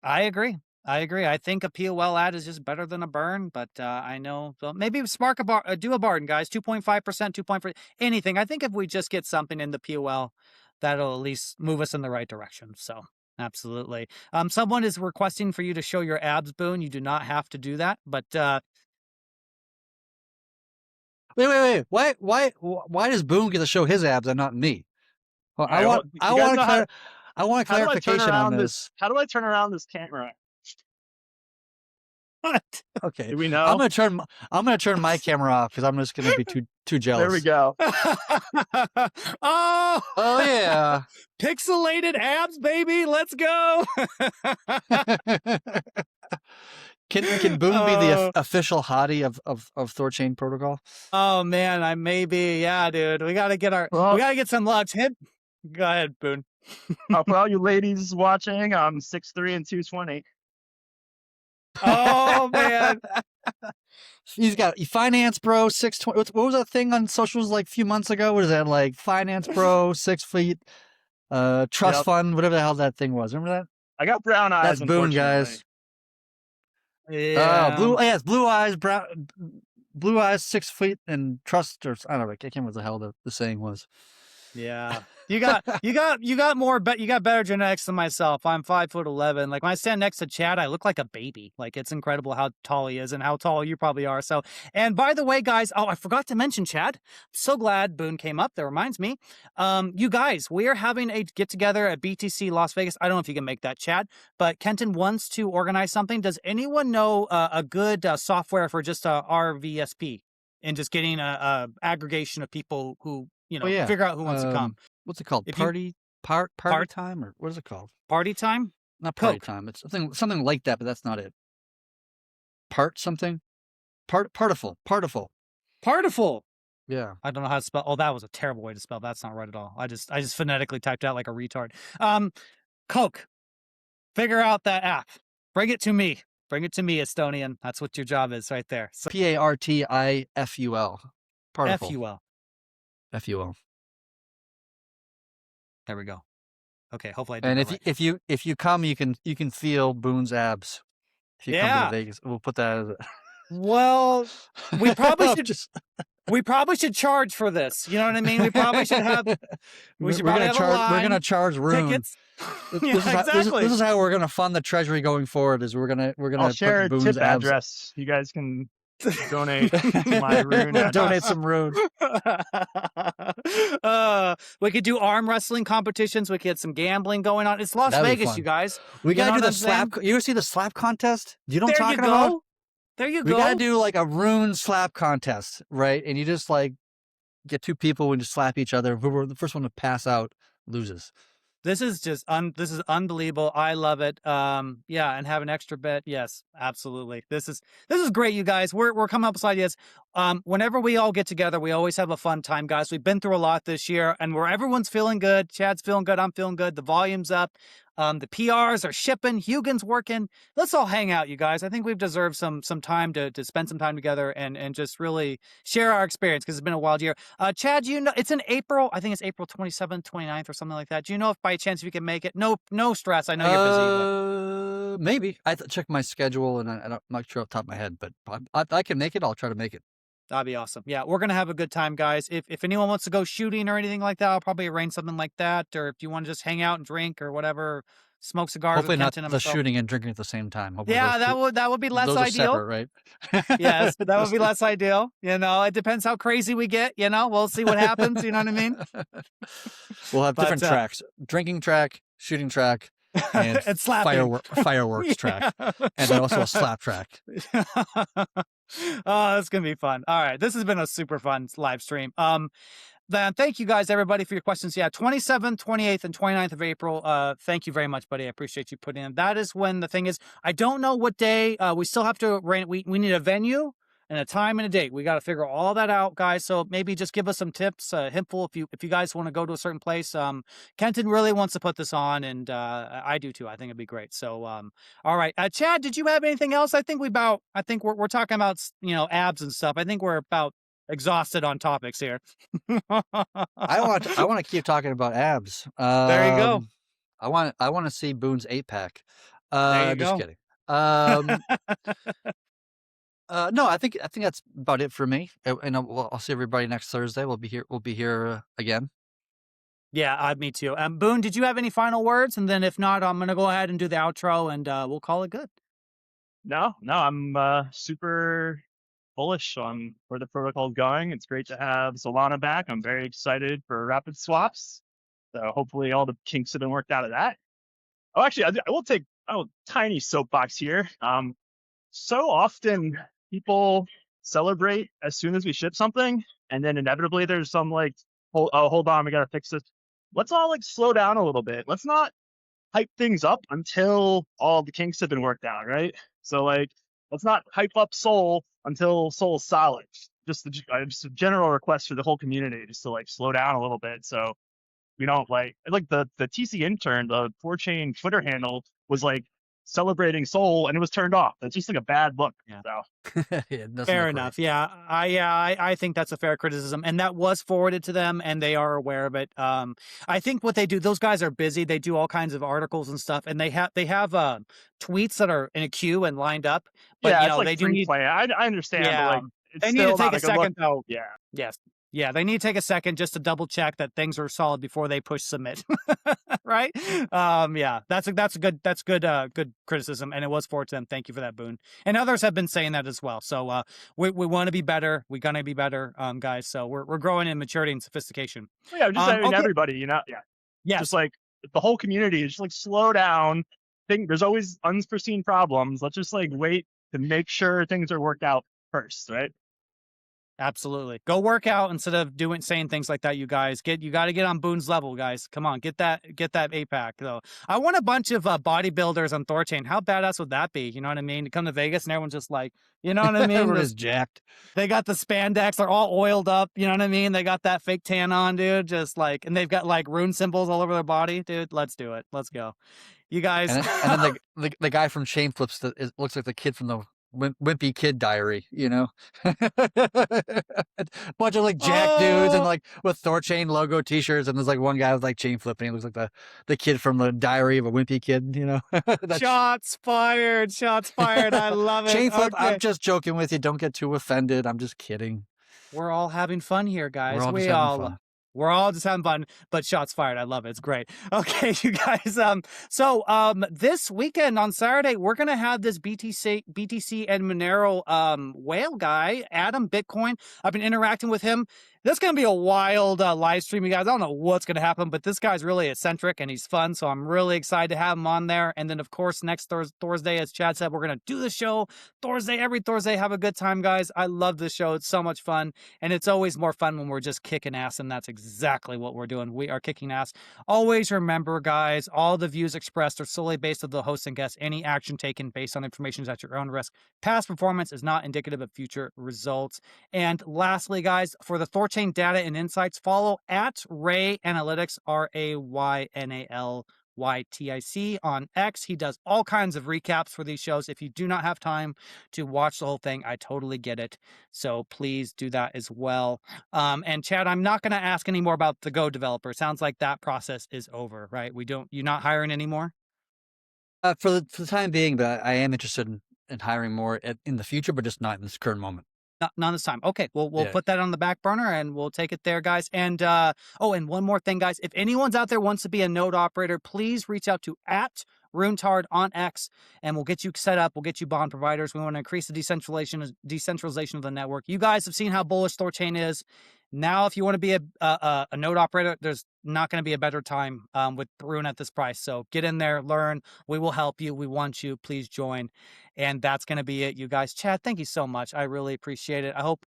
I agree. I think a POL ad is just better than a burn, but I know, so maybe do a bargain, guys. 2.5%, 2.4, anything. I think if we just get something in the POL, that'll at least move us in the right direction. So absolutely. Someone is requesting for you to show your abs, Boone. You do not have to do that, but Wait. Why does Boone get to show his abs and not me? Well, I want clarification on this. How do I turn around this camera? what? Okay. Do we know? I'm gonna turn my camera off because I'm just gonna be too jealous. There we go. Oh yeah. Pixelated abs, baby. Let's go. Can Boone be the official hottie of THORChain protocol? Oh man, I may be. Yeah, dude. We gotta get some lux. Go ahead, Boone. For all you ladies watching, I'm 6'3" and 220. Oh man. He's got finance bro 6'20". What was that thing on socials like a few months ago? What is that, like finance bro 6 feet, trust fund, whatever the hell that thing was? Remember that? I got brown eyes. That's Boone, guys. Yeah. Blue eyes, 6 feet, and trust, or I don't know. I can't remember what the hell the saying was. Yeah. You got better genetics than myself. I'm 5'11". Like when I stand next to Chad, I look like a baby. Like it's incredible how tall he is and how tall you probably are. So, and by the way, guys, I forgot to mention Chad. I'm so glad Boone came up. That reminds me. You guys, we are having a get together at BTC Las Vegas. I don't know if you can make that, Chad, but Kenton wants to organize something. Does anyone know a good software for just RVSP and just getting a aggregation of people who, figure out who wants to come? What's it called? Party time, or what is it called? Party time? Not party time. It's something like that, but that's not it. Partiful. Yeah. I don't know how to spell. Oh, that was a terrible way to spell. That's not right at all. I just phonetically typed out like a retard. Coke. Figure out that app. Bring it to me. Estonian. That's what your job is right there. So, PARTIFUL. Partiful. FUL. There we go. Okay, hopefully I did. And right. if you come, you can feel Boone's abs. If you come to Vegas, we'll put that as Well, we probably should we probably should charge for this. You know what I mean? We probably should have. We're gonna charge Rune. Tickets. Exactly. This is how we're gonna fund the treasury going forward. Is we're gonna I'll share a tip address. You guys can donate my Rune. Donate some Rune. We could do arm wrestling competitions. We could get some gambling going on. It's Las Vegas, you guys. We gotta do the slap. You ever see the slap contest? Do you know what I'm talking about? There you go. We gotta do like a Rune slap contest, right? And you just like get two people and just slap each other. Whoever the first one to pass out loses. This is just this is unbelievable. I love it. Yeah, and have an extra bet. Yes, absolutely. This is great, you guys. We're coming up with ideas. Whenever we all get together, we always have a fun time, guys. We've been through a lot this year, and where everyone's feeling good. Chad's feeling good. I'm feeling good. The volume's up. The PRs are shipping. Huginn's working. Let's all hang out, you guys. I think we've deserved some time to spend some time together and just really share our experience because it's been a wild year. Chad, you know, it's in April. I think it's April 27th, 29th or something like that. Do you know if by chance you can make it? No stress. I know you're busy. Maybe. I check my schedule, and I'm not sure off the top of my head, but I can make it. I'll try to make it. That'd be awesome. Yeah, we're going to have a good time, guys. If anyone wants to go shooting or anything like that, I'll probably arrange something like that. Or if you want to just hang out and drink or whatever, smoke cigars Hopefully with not Kenton and the myself. shooting and drinking at the same time. Hopefully Yeah, that would be less those ideal. are separate, right? Yes, that would be less ideal. You know, it depends how crazy we get. You know, we'll see what happens. You know what I mean? We'll have different tracks: drinking track, shooting track, and, and fireworks track, and then also a slap track. Oh, it's gonna be fun. All right, this has been a super fun live stream. Then thank you guys, everybody, for your questions. Yeah, 27th, 28th, and 29th of April. Thank you very much, buddy. I appreciate you putting in. That is when the thing is. I don't know what day. We still have to arrange. We need a venue and a time and a date. We got to figure all that out, guys. So maybe just give us some tips, hintful if you guys want to go to a certain place. Kenton really wants to put this on, and I do too. I think it'd be great. So all right, Chad, did you have anything else? I think we're talking about, you know, abs and stuff. I think we're about exhausted on topics here. I want to keep talking about abs. There you go. I want to see Boone's 8-pack. There you just go. kidding. No, I think that's about it for me. And I'll see everybody next Thursday. We'll be here again. Yeah, me too. Boone, did you have any final words? And then if not, I'm gonna go ahead and do the outro, and we'll call it good. No, I'm super bullish on where the protocol is going. It's great to have Solana back. I'm very excited for rapid swaps. So hopefully all the kinks have been worked out of that. Oh, actually, I will take a tiny soapbox here. So often people celebrate as soon as we ship something, and then inevitably there's some like, hold on, we gotta fix this. Let's all like slow down a little bit. Let's not hype things up until all the kinks have been worked out, right? So like, let's not hype up Sol until Sol's solid. Just a general request for the whole community, just to like slow down a little bit. So we don't like the TC intern, the THORChain Twitter handle was like celebrating Sol, and it was turned off. That's just like a bad look. Yeah. So Yeah, fair enough. Great. I think that's a fair criticism, and that was forwarded to them, and they are aware of it. I think what they do, those guys are busy. They do all kinds of articles and stuff, and they have tweets that are in a queue and lined up. But yeah, you know, like they do need. I understand. Yeah, but, like, it's they need to take a second though. Yeah. Yes. Yeah, they need to take a second just to double check that things are solid before they push submit. Right? Yeah, that's good criticism, and it was forwarded to them. Thank you for that, Boone. And others have been saying that as well. So we want to be better. We're gonna be better, guys. So we're growing in maturity and sophistication. Well, yeah, just okay. Everybody, you know, yeah. Yes. Just like the whole community is just like slow down. There's always unforeseen problems. Let's just like wait to make sure things are worked out first, right? Absolutely. Go work out instead of saying things like that, you guys. You got to get on Boone's level, guys. Come on, get that 8-pack though. I want a bunch of bodybuilders on THORChain. How badass would that be? You know what I mean? To come to Vegas and everyone's just like, you know what I mean? Everyone's jacked. They got the spandex. They're all oiled up. You know what I mean? They got that fake tan on, dude. Just like, and they've got like rune symbols all over their body, dude. Let's do it. Let's go. You guys. And then the guy from Chain Flips looks like the kid from the Wimpy Kid Diary, you know. Bunch of like jack dudes and like with THORChain logo t-shirts, and there's like one guy with like chain flipping. He looks like the kid from the Diary of a Wimpy Kid, you know. Shots fired. I love it. Chain flip. Okay. I'm just joking with you. Don't get too offended. I'm just kidding. We're all having fun here, guys. We're all just having fun. But shots fired. I love it. It's great. Okay, you guys. So this weekend on Saturday, we're gonna have this BTC and Monero whale guy, Adam Bitcoin. I've been interacting with him. This is going to be a wild live stream, you guys. I don't know what's going to happen, but this guy's really eccentric and he's fun, so I'm really excited to have him on there. And then, of course, next Thursday, as Chad said, we're going to do the show every Thursday. Have a good time, guys. I love this show. It's so much fun, and it's always more fun when we're just kicking ass, and that's exactly what we're doing. We are kicking ass. Always remember, guys, all the views expressed are solely based on the host and guests. Any action taken based on information is at your own risk. Past performance is not indicative of future results. And lastly, guys, for the THORChain data and insights, follow at Ray Analytics, RAYNAL THORChain on X. He does all kinds of recaps for these shows. If you do not have time to watch the whole thing, I totally get it. So please do that as well. And Chad, I'm not going to ask any more about the Go developer. Sounds like that process is over, right? You're not hiring anymore? For the time being, but I am interested in hiring more in the future, but just not in this current moment. Not this time. Okay, we'll Yeah. put that on the back burner and we'll take it there, guys. And and one more thing, guys. If anyone's out there wants to be a node operator, please reach out to @RuneTard on X, and we'll get you set up. We'll get you bond providers. We want to increase the decentralization of the network. You guys have seen how bullish THORChain is. Now, if you want to be a node operator, there's not going to be a better time with Rune at this price. So get in there, learn. We will help you. We want you. Please join. And that's going to be it, you guys. Chad, thank you so much. I really appreciate it. I hope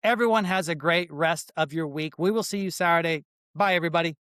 everyone has a great rest of your week. We will see you Saturday. Bye, everybody.